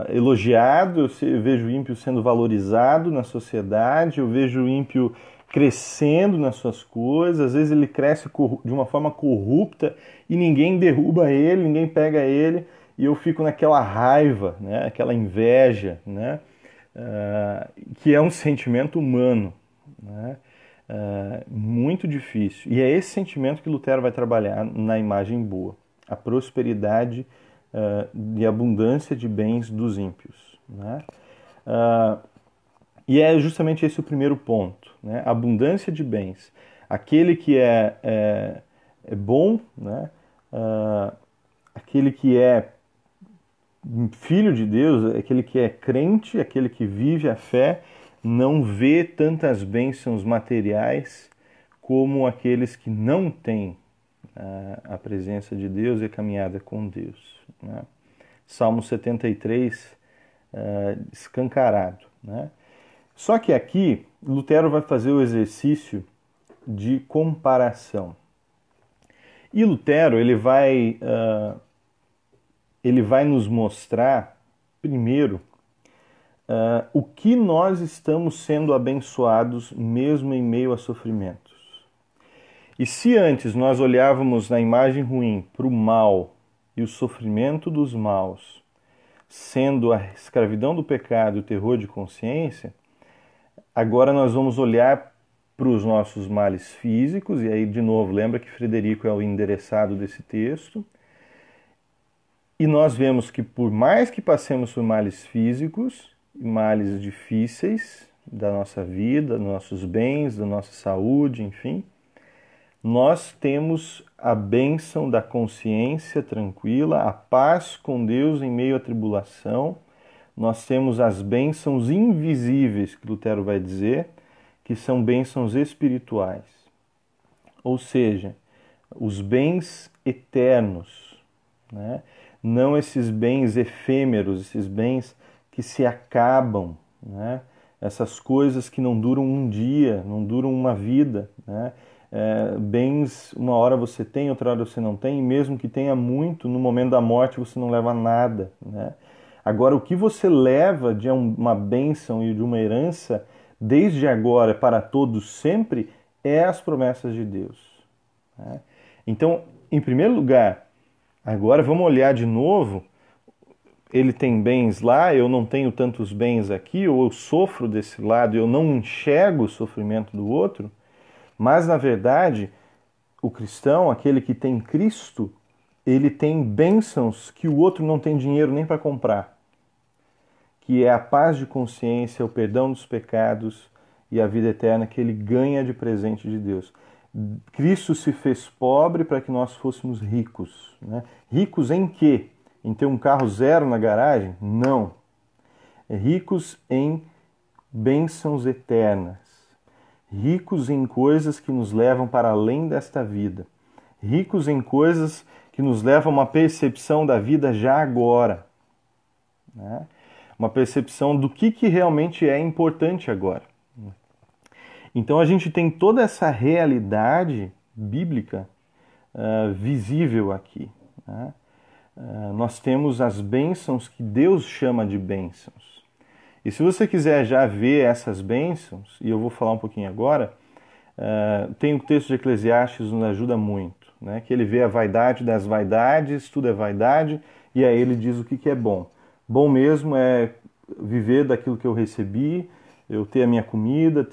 elogiado, eu vejo o ímpio sendo valorizado na sociedade, eu vejo o ímpio crescendo nas suas coisas, às vezes ele cresce de uma forma corrupta e ninguém derruba ele, ninguém pega ele, e eu fico naquela raiva, né, aquela inveja, né, que é um sentimento humano, né, muito difícil. E é esse sentimento que Lutero vai trabalhar na imagem boa, a prosperidade e abundância de bens dos ímpios, né? E é justamente esse o primeiro ponto, né? Abundância de bens. Aquele que é bom, né? Aquele que é filho de Deus, aquele que é crente, aquele que vive a fé, não vê tantas bênçãos materiais como aqueles que não têm a presença de Deus e a caminhada com Deus, né? Salmo 73, escancarado, né? Só que aqui, Lutero vai fazer o exercício de comparação. E Lutero, ele vai nos mostrar, primeiro, o que nós estamos sendo abençoados mesmo em meio a sofrimentos. E se antes nós olhávamos na imagem ruim para o mal e o sofrimento dos maus, sendo a escravidão do pecado e o terror de consciência, agora nós vamos olhar para os nossos males físicos, e aí de novo, lembra que Frederico é o endereçado desse texto, e nós vemos que por mais que passemos por males físicos, males difíceis da nossa vida, dos nossos bens, da nossa saúde, enfim, nós temos a bênção da consciência tranquila, a paz com Deus em meio à tribulação. Nós temos as bênçãos invisíveis, que Lutero vai dizer, que são bênçãos espirituais. Ou seja, os bens eternos, né? Não esses bens efêmeros, esses bens que se acabam, né? Essas coisas que não duram um dia, não duram uma vida, né? Bens, uma hora você tem, outra hora você não tem, e mesmo que tenha muito, no momento da morte você não leva nada, né? Agora, o que você leva de uma bênção e de uma herança, desde agora para todos sempre, é as promessas de Deus, né? Então, em primeiro lugar, agora vamos olhar de novo, ele tem bens lá, eu não tenho tantos bens aqui, ou eu sofro desse lado, eu não enxergo o sofrimento do outro. Mas, na verdade, o cristão, aquele que tem Cristo, ele tem bênçãos que o outro não tem dinheiro nem para comprar. Que é a paz de consciência, o perdão dos pecados e a vida eterna que ele ganha de presente de Deus. Cristo se fez pobre para que nós fôssemos ricos, né? Ricos em quê? Em ter um carro zero na garagem? Não. Ricos em bênçãos eternas. Ricos em coisas que nos levam para além desta vida. Ricos em coisas que nos levam a uma percepção da vida já agora, né? Uma percepção do que realmente é importante agora. Então a gente tem toda essa realidade bíblica visível aqui, né? Nós temos as bênçãos que Deus chama de bênçãos. E se você quiser já ver essas bênçãos, e eu vou falar um pouquinho agora, tem o texto de Eclesiastes que nos ajuda muito, né? Que ele vê a vaidade das vaidades, tudo é vaidade, e aí ele diz o que é bom. Bom mesmo é viver daquilo que eu recebi, eu ter a minha comida,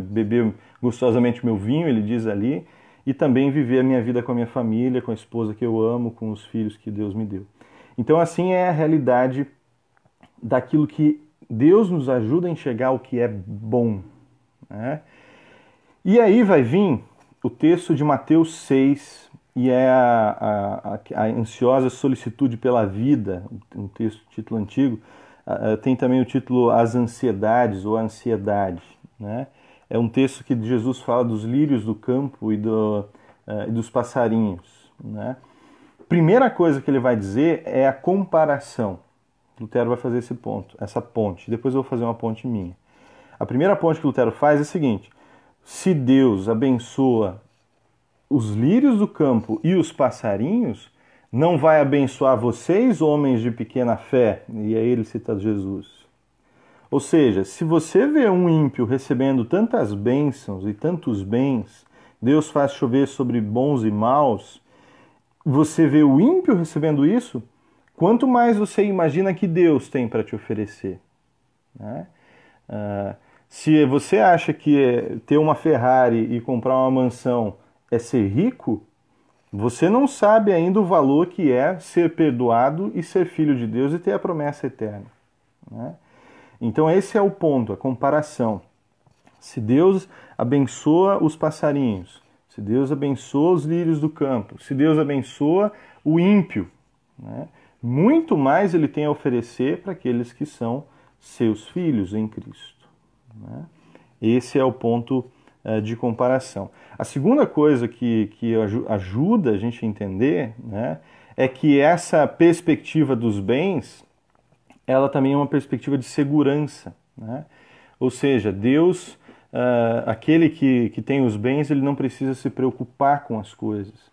beber gostosamente meu vinho, ele diz ali, e também viver a minha vida com a minha família, com a esposa que eu amo, com os filhos que Deus me deu. Então assim é a realidade daquilo que Deus nos ajuda a enxergar o que é bom, né? E aí vai vir o texto de Mateus 6, e é a ansiosa solicitude pela vida, um texto, título antigo. Tem também o título As Ansiedades, ou a Ansiedade, né? É um texto que Jesus fala dos lírios do campo e dos passarinhos, né? Primeira coisa que ele vai dizer é a comparação. Lutero vai fazer essa ponte. Depois eu vou fazer uma ponte minha. A primeira ponte que Lutero faz é a seguinte: se Deus abençoa os lírios do campo e os passarinhos, não vai abençoar vocês, homens de pequena fé? E aí ele cita Jesus. Ou seja, se você vê um ímpio recebendo tantas bênçãos e tantos bens, Deus faz chover sobre bons e maus, você vê o ímpio recebendo isso, quanto mais você imagina que Deus tem para te oferecer, né? Se você acha que ter uma Ferrari e comprar uma mansão é ser rico, você não sabe ainda o valor que é ser perdoado e ser filho de Deus e ter a promessa eterna, né? Então esse é o ponto, a comparação. Se Deus abençoa os passarinhos, se Deus abençoa os lírios do campo, se Deus abençoa o ímpio, né, muito mais ele tem a oferecer para aqueles que são seus filhos em Cristo, né? Esse é o ponto de comparação. A segunda coisa que ajuda a gente a entender, né, é que essa perspectiva dos bens, ela também é uma perspectiva de segurança, né? Ou seja, Deus, aquele que tem os bens, ele não precisa se preocupar com as coisas.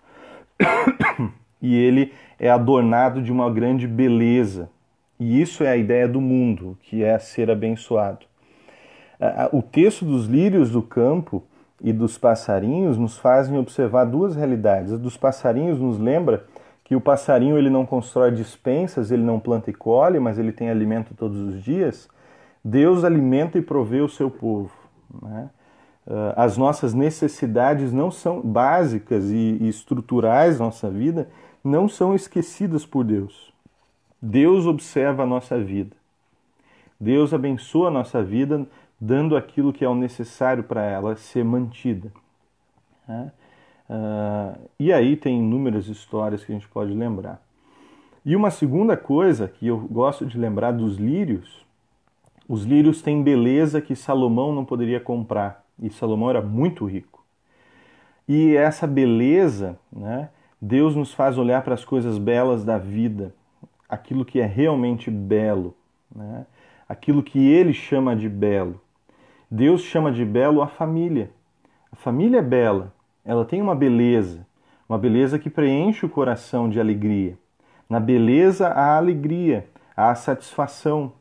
E ele é adornado de uma grande beleza. E isso é a ideia do mundo, que é ser abençoado. O texto dos lírios do campo e dos passarinhos nos fazem observar duas realidades. A dos passarinhos nos lembra que o passarinho ele não constrói despensas, ele não planta e colhe, mas ele tem alimento todos os dias. Deus alimenta e provê o seu povo, né? As nossas necessidades não são básicas e estruturais da nossa vida, não são esquecidas por Deus. Deus observa a nossa vida. Deus abençoa a nossa vida, dando aquilo que é o necessário para ela ser mantida, né? E aí tem inúmeras histórias que a gente pode lembrar. E uma segunda coisa que eu gosto de lembrar dos lírios, os lírios têm beleza que Salomão não poderia comprar, e Salomão era muito rico. E essa beleza, né, Deus nos faz olhar para as coisas belas da vida, aquilo que é realmente belo, né, aquilo que Ele chama de belo. Deus chama de belo a família. A família é bela, ela tem uma beleza que preenche o coração de alegria. Na beleza há alegria, há satisfação.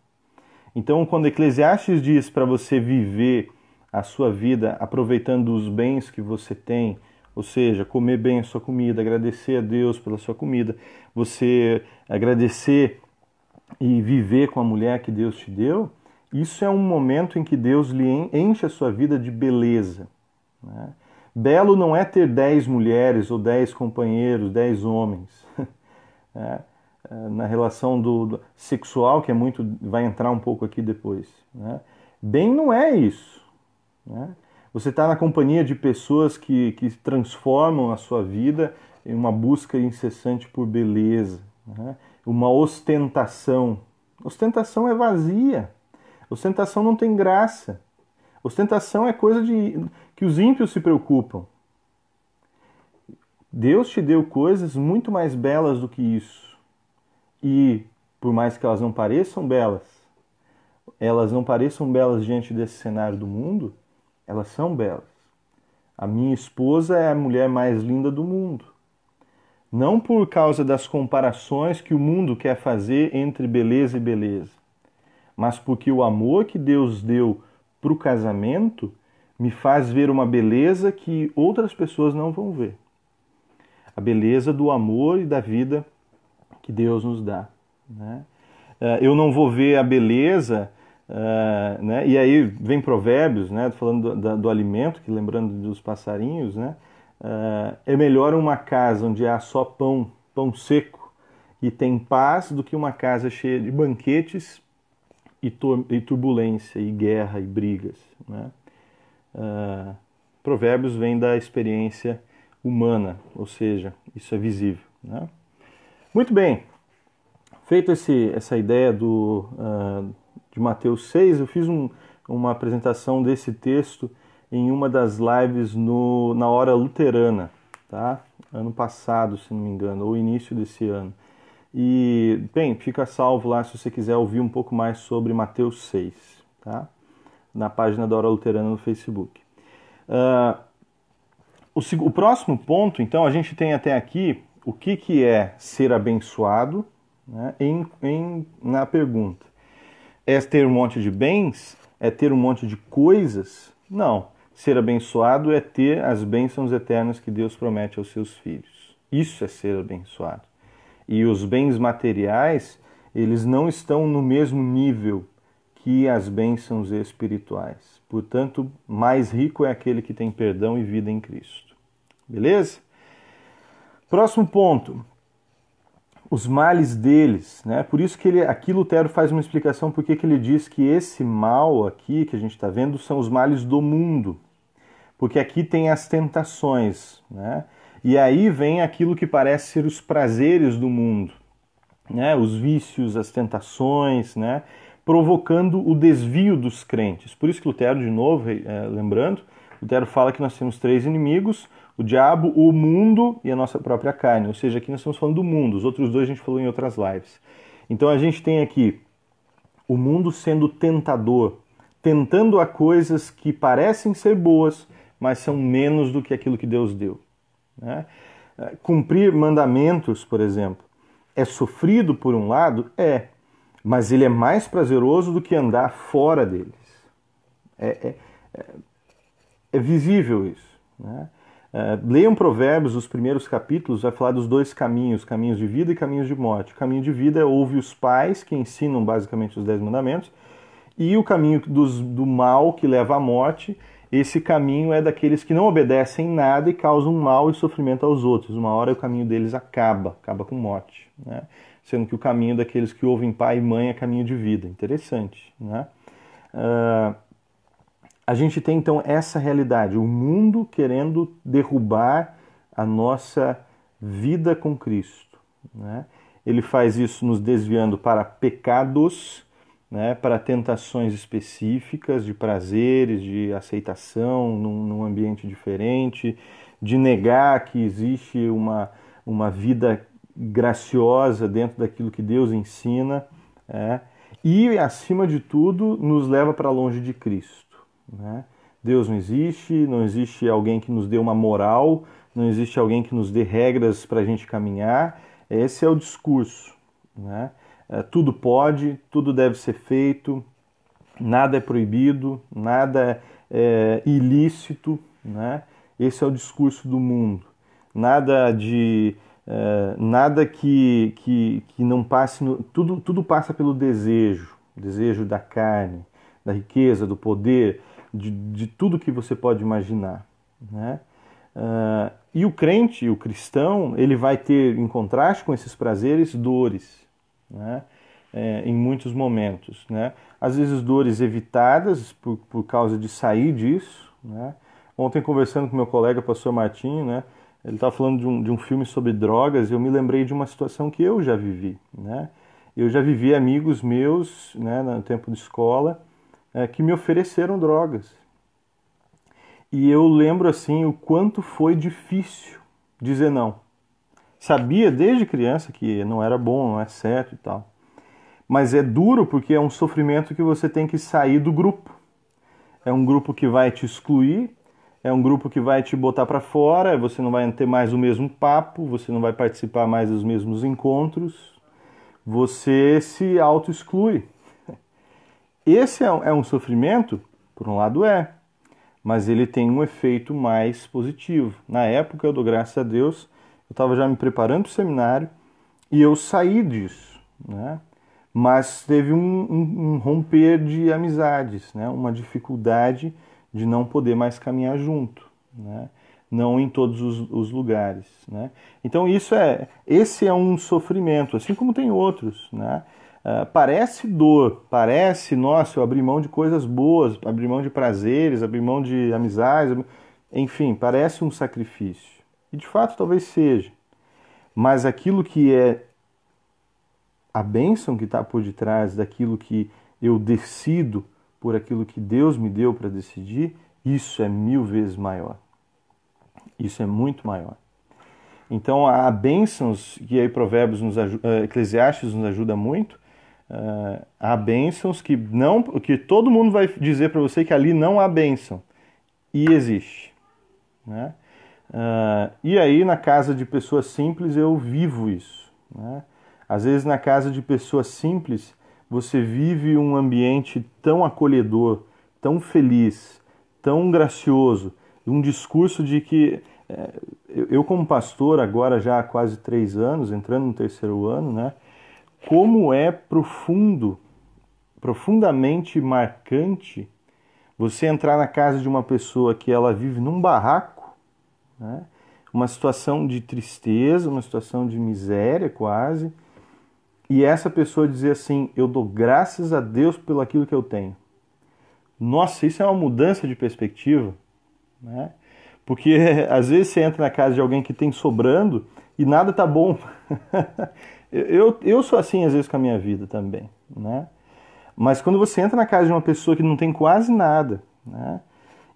Então, quando Eclesiastes diz para você viver a sua vida aproveitando os bens que você tem, ou seja, comer bem a sua comida, agradecer a Deus pela sua comida, você agradecer e viver com a mulher que Deus te deu, isso é um momento em que Deus lhe enche a sua vida de beleza, né? Belo não é ter 10 mulheres ou 10 companheiros, 10 homens. Na relação do sexual, que é muito, vai entrar um pouco aqui depois, né? Bem não é isso, né? Você está na companhia de pessoas que transformam a sua vida em uma busca incessante por beleza, né? Uma ostentação. Ostentação é vazia. Ostentação não tem graça. Ostentação é coisa que os ímpios se preocupam. Deus te deu coisas muito mais belas do que isso. E, por mais que elas não pareçam belas diante desse cenário do mundo, elas são belas. A minha esposa é a mulher mais linda do mundo. Não por causa das comparações que o mundo quer fazer entre beleza e beleza, mas porque o amor que Deus deu para o casamento me faz ver uma beleza que outras pessoas não vão ver. a beleza do amor e da vida que Deus nos dá, né? Eu não vou ver a beleza, né? E aí vem Provérbios, né? Falando do alimento, que lembrando dos passarinhos, né? É melhor uma casa onde há só pão seco e tem paz, do que uma casa cheia de banquetes e turbulência, e guerra, e brigas, né? Provérbios vem da experiência humana, ou seja, isso é visível, né? Muito bem, feito essa ideia de Mateus 6, eu fiz uma apresentação desse texto em uma das lives na Hora Luterana, tá? Ano passado, se não me engano, ou início desse ano. E, bem, fica salvo lá se você quiser ouvir um pouco mais sobre Mateus 6, tá? Na página da Hora Luterana no Facebook. O próximo ponto, então, a gente tem até aqui o que é ser abençoado, né, na pergunta. É ter um monte de bens? É ter um monte de coisas? Não. Ser abençoado é ter as bênçãos eternas que Deus promete aos seus filhos. Isso é ser abençoado. E os bens materiais, eles não estão no mesmo nível que as bênçãos espirituais. Portanto, mais rico é aquele que tem perdão e vida em Cristo. Beleza? Próximo ponto. Os males deles, né? Por isso que aqui Lutero faz uma explicação porque ele diz que esse mal aqui que a gente está vendo são os males do mundo. Porque aqui tem as tentações, né? E aí vem aquilo que parece ser os prazeres do mundo, né? Os vícios, as tentações, né? Provocando o desvio dos crentes. Por isso que Lutero, de novo, lembrando, Lutero fala que nós temos 3 inimigos: o diabo, o mundo e a nossa própria carne. Ou seja, aqui nós estamos falando do mundo. Os outros 2 a gente falou em outras lives. Então a gente tem aqui o mundo sendo tentador, tentando a coisas que parecem ser boas, mas são menos do que aquilo que Deus deu, né? Cumprir mandamentos, por exemplo, é sofrido por um lado? Mas ele é mais prazeroso do que andar fora deles. É visível isso, né? Leiam Provérbios, os primeiros capítulos, vai falar dos 2 caminhos de vida e caminhos de morte. O caminho de vida é ouve os pais, que ensinam basicamente os 10 mandamentos, e o caminho do mal, que leva à morte, esse caminho é daqueles que não obedecem nada e causam mal e sofrimento aos outros. Uma hora o caminho deles acaba com morte, né? Sendo que o caminho daqueles que ouvem pai e mãe é caminho de vida. Interessante, né? A gente tem então essa realidade, o mundo querendo derrubar a nossa vida com Cristo, né? Ele faz isso nos desviando para pecados, né, para tentações específicas de prazeres, de aceitação num ambiente diferente, de negar que existe uma vida graciosa dentro daquilo que Deus ensina, e, acima de tudo, nos leva para longe de Cristo, né? Deus não existe alguém que nos dê uma moral, não existe alguém que nos dê regras para a gente caminhar. Esse é o discurso, né? Tudo pode, tudo deve ser feito, nada é proibido, nada é ilícito, né? Esse é o discurso do mundo. Nada que não passe, tudo passa pelo desejo da carne, da riqueza, do poder, de tudo que você pode imaginar, né? E o crente, o cristão, ele vai ter, em contraste com esses prazeres, dores, né? Em muitos momentos, né? Às vezes dores evitadas por causa de sair disso, né? Ontem, conversando com meu colega, pastor Martinho, né? Ele estava falando de um filme sobre drogas, e eu me lembrei de uma situação que eu já vivi, né? Eu já vivi amigos meus, né, no tempo de escola, que me ofereceram drogas. E eu lembro assim o quanto foi difícil dizer não. Sabia desde criança que não era bom, não é certo e tal. Mas é duro porque é um sofrimento que você tem que sair do grupo. É um grupo que vai te excluir, é um grupo que vai te botar para fora, você não vai ter mais o mesmo papo, você não vai participar mais dos mesmos encontros, você se auto-exclui. Esse é um sofrimento? Por um lado mas ele tem um efeito mais positivo. Na época, eu dou graças a Deus, eu estava já me preparando para o seminário e eu saí disso, né? Mas teve um romper de amizades, né? Uma dificuldade de não poder mais caminhar junto, né? Não em todos os lugares, né? Então esse é um sofrimento, assim como tem outros, né? Parece dor, parece, nossa, eu abri mão de coisas boas, abri mão de prazeres, abri mão de amizades, enfim, parece um sacrifício. E de fato talvez seja, mas aquilo que é a bênção que está por detrás daquilo que eu decido por aquilo que Deus me deu para decidir, isso é 1000 vezes maior. Isso é muito maior. Então há bênçãos, que aí Provérbios Eclesiastes nos ajuda muito, há bênçãos que todo mundo vai dizer para você que ali não há bênção, e existe, né? E aí na casa de pessoas simples eu vivo isso, né? Às vezes na casa de pessoas simples você vive um ambiente tão acolhedor, tão feliz, tão gracioso, um discurso de que eu como pastor agora já há quase 3 anos, entrando no 3º ano, né? Como é profundamente marcante você entrar na casa de uma pessoa que ela vive num barraco, né? Uma situação de tristeza, uma situação de miséria quase, e essa pessoa dizer assim, eu dou graças a Deus pelo aquilo que eu tenho. Nossa, isso é uma mudança de perspectiva, né? Porque às vezes você entra na casa de alguém que tem sobrando e nada tá bom. Eu sou assim às vezes com a minha vida também, né? Mas quando você entra na casa de uma pessoa que não tem quase nada, né?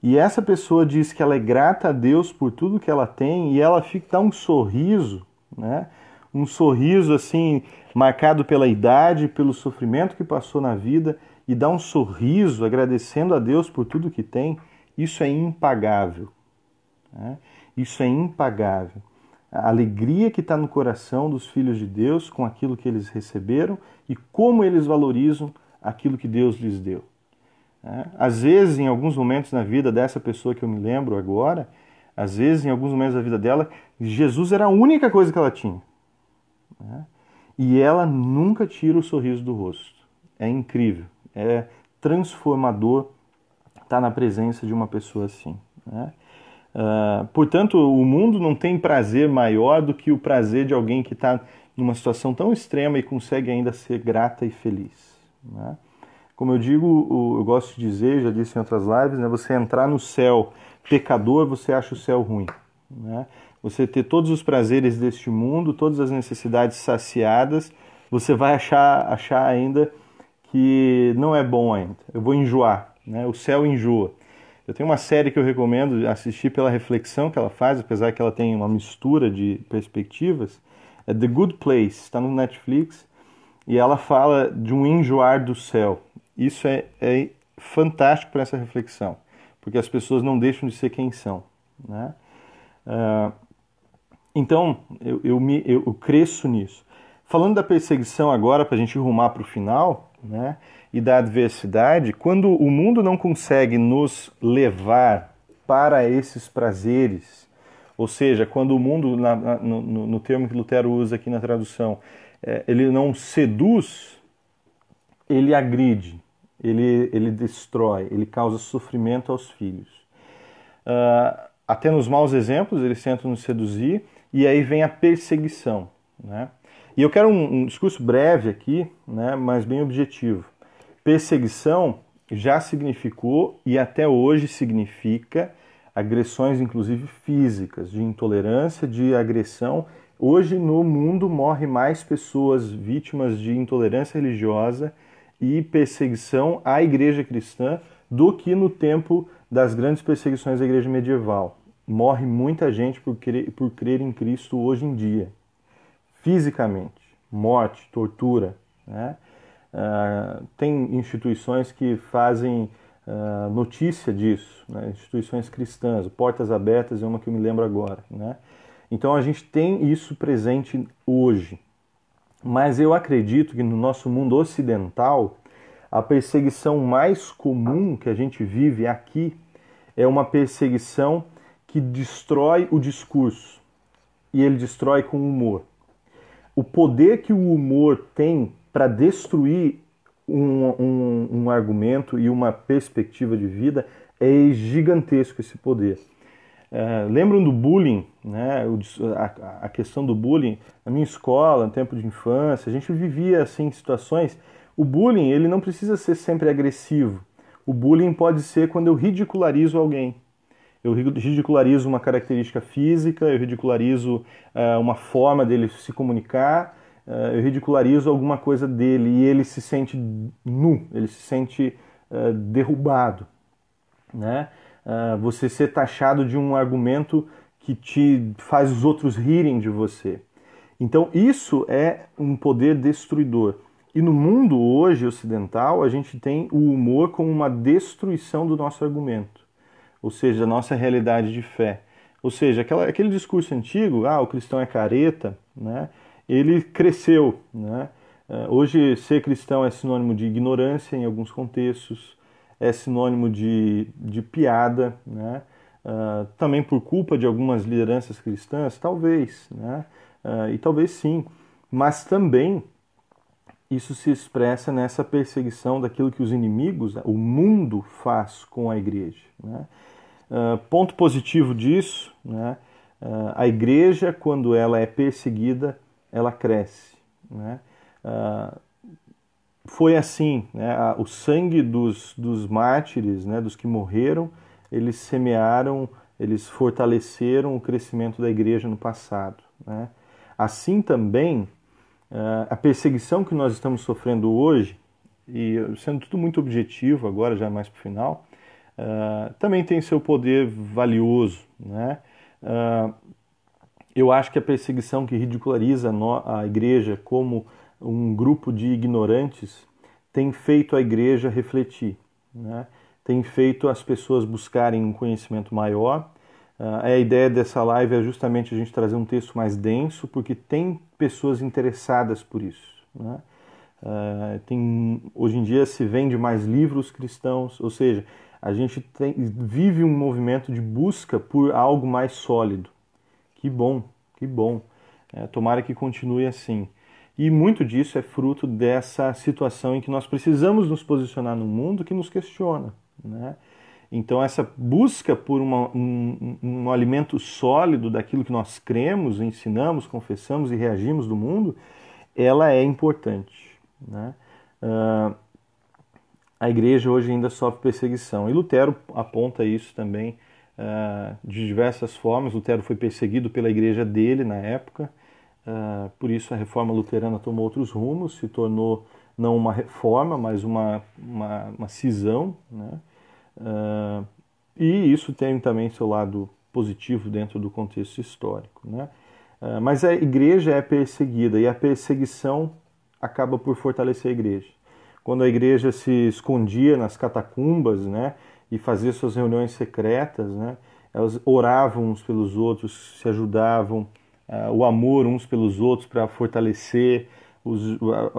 E essa pessoa diz que ela é grata a Deus por tudo que ela tem e ela dá um sorriso, né? Um sorriso assim marcado pela idade, pelo sofrimento que passou na vida e dá um sorriso agradecendo a Deus por tudo que tem, isso é impagável, né? Isso é impagável. A alegria que está no coração dos filhos de Deus com aquilo que eles receberam e como eles valorizam aquilo que Deus lhes deu. Às vezes, em alguns momentos na vida dessa pessoa que eu me lembro agora, às vezes, em alguns momentos da vida dela, Jesus era a única coisa que ela tinha. E ela nunca tira o sorriso do rosto. É incrível, é transformador estar na presença de uma pessoa assim, né? Portanto, o mundo não tem prazer maior do que o prazer de alguém que está numa situação tão extrema e consegue ainda ser grata e feliz, né? Como eu digo, eu gosto de dizer, já disse em outras lives, né, você entrar no céu pecador, você acha o céu ruim, né? Você ter todos os prazeres deste mundo, todas as necessidades saciadas, você vai achar ainda que não é bom ainda. Eu vou enjoar, né? O céu enjoa. Eu tenho uma série que eu recomendo assistir pela reflexão que ela faz, apesar que ela tem uma mistura de perspectivas. É The Good Place, está no Netflix, e ela fala de um enjoar do céu. Isso é fantástico para essa reflexão, porque as pessoas não deixam de ser quem são, né? Então, eu cresço nisso. Falando da perseguição agora, para a gente rumar para o final, né? E da adversidade, quando o mundo não consegue nos levar para esses prazeres, ou seja, quando o mundo, no termo que Lutero usa aqui na tradução, ele não seduz, ele agride, ele destrói, ele causa sofrimento aos filhos. Até nos maus exemplos eles tentam nos seduzir, e aí vem a perseguição, né? E eu quero um discurso breve aqui, né, mas bem objetivo. Perseguição já significou e até hoje significa agressões, inclusive físicas, de intolerância, de agressão. Hoje no mundo morre mais pessoas vítimas de intolerância religiosa e perseguição à igreja cristã do que no tempo das grandes perseguições da igreja medieval. Morre muita gente por crer em Cristo hoje em dia. Fisicamente, morte, tortura, né? Tem instituições que fazem notícia disso, né? Instituições cristãs, Portas Abertas é uma que eu me lembro agora, né? Então a gente tem isso presente hoje, mas eu acredito que no nosso mundo ocidental a perseguição mais comum que a gente vive aqui é uma perseguição que destrói o discurso, e ele destrói com humor. O poder que o humor tem para destruir um argumento e uma perspectiva de vida é gigantesco esse poder. Lembram do bullying, né? A questão do bullying? Na minha escola, no tempo de infância, a gente vivia assim situações. O bullying, ele não precisa ser sempre agressivo. O bullying pode ser quando eu ridicularizo alguém. Eu ridicularizo uma característica física, eu ridicularizo uma forma dele se comunicar, eu ridicularizo alguma coisa dele e ele se sente nu, ele se sente derrubado, né? Você ser taxado de um argumento que te faz os outros rirem de você. Então isso é um poder destruidor. E no mundo hoje ocidental, a gente tem o humor como uma destruição do nosso argumento, ou seja, da nossa realidade de fé. Ou seja, aquele discurso antigo, o cristão é careta, né? Ele cresceu, né? Hoje ser cristão é sinônimo de ignorância em alguns contextos, é sinônimo de piada, né? Também por culpa de algumas lideranças cristãs, talvez, né? E talvez sim, mas também isso se expressa nessa perseguição daquilo que os inimigos, o mundo, faz com a igreja, né? Ponto positivo disso, né? A igreja, quando ela é perseguida, ela cresce, né? Foi assim, né? O sangue dos mártires, né? Dos que morreram, eles semearam, eles fortaleceram o crescimento da igreja no passado, né? Assim também, a perseguição que nós estamos sofrendo hoje, e sendo tudo muito objetivo agora, já mais para o final, também tem seu poder valioso, né? Eu acho que a perseguição que ridiculariza a igreja como um grupo de ignorantes tem feito a igreja refletir, né? Tem feito as pessoas buscarem um conhecimento maior. A ideia dessa live é justamente a gente trazer um texto mais denso, porque tem pessoas interessadas por isso, né? Hoje em dia se vende mais livros cristãos, ou seja, a gente vive um movimento de busca por algo mais sólido. Que bom, que bom. Tomara que continue assim. E muito disso é fruto dessa situação em que nós precisamos nos posicionar no mundo que nos questiona, né? Então essa busca por um alimento sólido daquilo que nós cremos, ensinamos, confessamos e reagimos do mundo, ela é importante, né? A igreja hoje ainda sofre perseguição. E Lutero aponta isso também de diversas formas. Lutero foi perseguido pela igreja dele na época, por isso a reforma luterana tomou outros rumos, se tornou não uma reforma, mas uma cisão, né? E isso tem também seu lado positivo dentro do contexto histórico, né? Mas a igreja é perseguida e a perseguição acaba por fortalecer a igreja. Quando a igreja se escondia nas catacumbas, né, e fazia suas reuniões secretas, né, elas oravam uns pelos outros, se ajudavam, o amor uns pelos outros para fortalecer.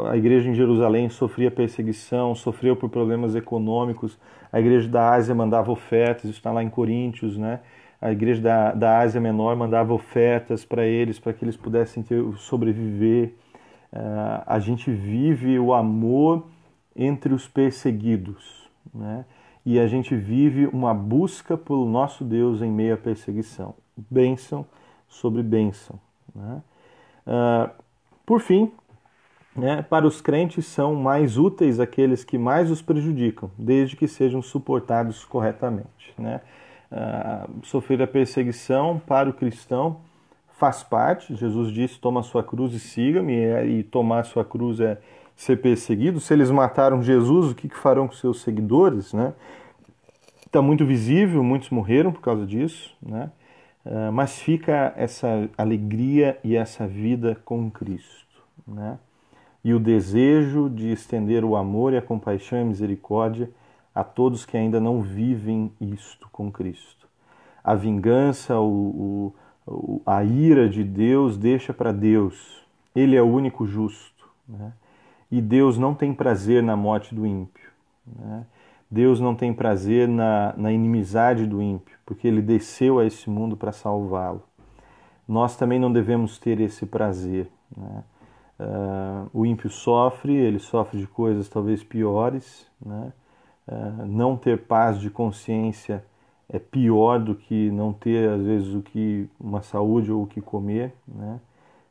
A igreja em Jerusalém sofria perseguição, sofreu por problemas econômicos. A igreja da Ásia mandava ofertas, isso está lá em Coríntios, né? A igreja da Ásia Menor mandava ofertas para que eles pudessem sobreviver. A gente vive o amor entre os perseguidos, né? E a gente vive uma busca pelo nosso Deus em meio à perseguição. Bênção sobre bênção, né? Por fim, né, para os crentes são mais úteis aqueles que mais os prejudicam, desde que sejam suportados corretamente, né? Sofrer a perseguição para o cristão faz parte. Jesus disse: toma a sua cruz e siga-me, e tomar a sua cruz é ser perseguido. Se eles mataram Jesus, o que farão com seus seguidores, né? Está muito visível, muitos morreram por causa disso, né? Mas fica essa alegria e essa vida com Cristo, né? E o desejo de estender o amor e a compaixão e a misericórdia a todos que ainda não vivem isto com Cristo. A vingança, a ira de Deus deixa para Deus. Ele é o único justo, né? E Deus não tem prazer na morte do ímpio, né? Deus não tem prazer na inimizade do ímpio, porque ele desceu a esse mundo para salvá-lo. nós também não devemos ter esse prazer, né? O ímpio sofre, ele sofre de coisas talvez piores, né? Não ter paz de consciência é pior do que não ter, às vezes, uma saúde ou o que comer, né?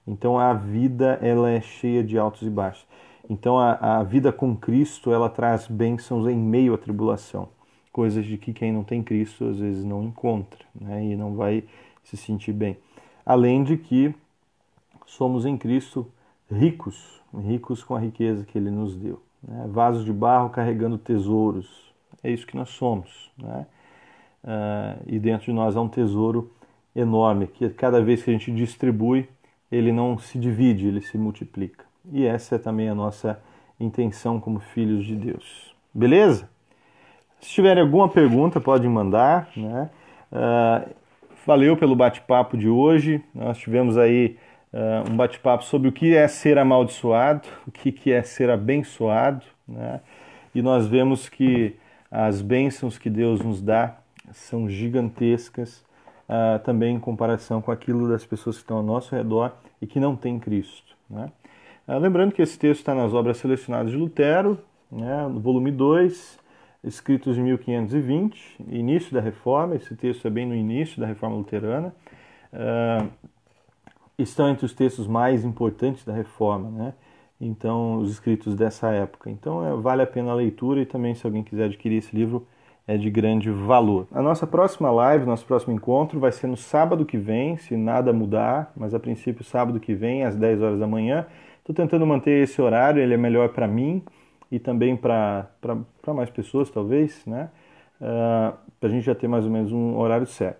Então a vida ela é cheia de altos e baixos. Então a vida com Cristo ela traz bênçãos em meio à tribulação, coisas de que quem não tem Cristo às vezes não encontra, né? E não vai se sentir bem. Além de que somos em Cristo ricos com a riqueza que Ele nos deu, né? Vasos de barro carregando tesouros, é isso que nós somos, né? E dentro de nós há um tesouro enorme, que cada vez que a gente distribui, ele não se divide, ele se multiplica. E essa é também a nossa intenção como filhos de Deus. Beleza? Se tiverem alguma pergunta, podem mandar, né? Valeu pelo bate-papo de hoje. Nós tivemos aí um bate-papo sobre o que é ser amaldiçoado, o que é ser abençoado, né? E nós vemos que as bênçãos que Deus nos dá são gigantescas, também em comparação com aquilo das pessoas que estão ao nosso redor e que não têm Cristo, né? Lembrando que esse texto está nas obras selecionadas de Lutero, né, no volume 2, escritos em 1520, início da Reforma. Esse texto é bem no início da Reforma Luterana. Estão entre os textos mais importantes da Reforma, né? Então, os escritos dessa época. Então, vale a pena a leitura, e também, se alguém quiser adquirir esse livro, é de grande valor. A nossa próxima live, nosso próximo encontro, vai ser no sábado que vem, se nada mudar, mas a princípio sábado que vem, às 10 horas da manhã. Estou tentando manter esse horário, ele é melhor para mim e também para mais pessoas, talvez, né? Para a gente já ter mais ou menos um horário certo.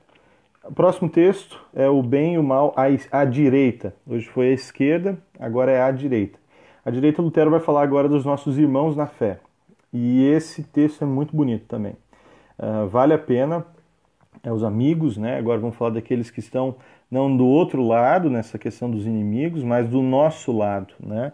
O próximo texto é o bem e o mal à direita. Hoje foi à esquerda, agora é à direita. À direita, Lutero vai falar agora dos nossos irmãos na fé. E esse texto é muito bonito também. Vale a pena, os amigos, né? Agora vamos falar daqueles que estão não do outro lado, nessa questão dos inimigos, mas do nosso lado, né?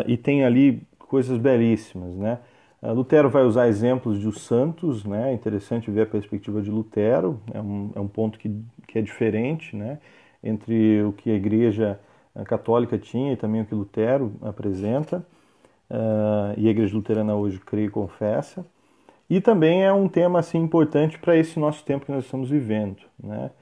E tem ali coisas belíssimas, né? Lutero vai usar exemplos dos santos, né? É interessante ver a perspectiva de Lutero, é um ponto que é diferente, né? Entre o que a Igreja Católica tinha e também o que Lutero apresenta, e a Igreja Luterana hoje crê e confessa. E também é um tema assim, importante para esse nosso tempo que nós estamos vivendo, né?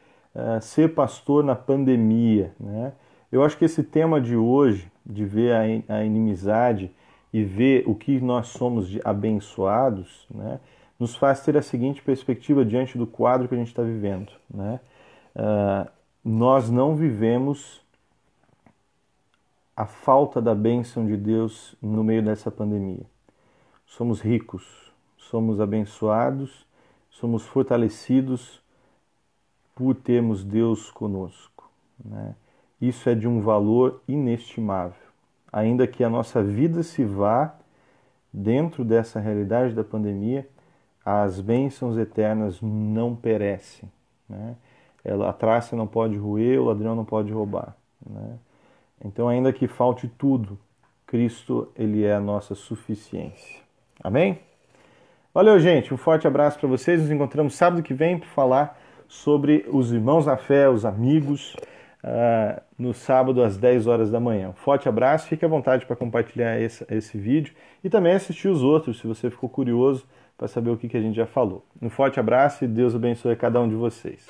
Ser pastor na pandemia, né? Eu acho que esse tema de hoje, de ver a inimizade e ver o que nós somos de abençoados, né, nos faz ter a seguinte perspectiva diante do quadro que a gente está vivendo, né? Nós não vivemos a falta da bênção de Deus no meio dessa pandemia. Somos ricos, somos abençoados, somos fortalecidos por termos Deus conosco, né? Isso é de um valor inestimável. Ainda que a nossa vida se vá dentro dessa realidade da pandemia, as bênçãos eternas não perecem, né? A traça não pode roer, o ladrão não pode roubar, né? Então, ainda que falte tudo, Cristo, Ele é a nossa suficiência. Amém? Valeu, gente. Um forte abraço para vocês. Nos encontramos sábado que vem para falar sobre os irmãos na fé, os amigos, no sábado às 10 horas da manhã. Um forte abraço. Fique à vontade para compartilhar esse vídeo e também assistir os outros, se você ficou curioso para saber o que a gente já falou. Um forte abraço e Deus abençoe cada um de vocês.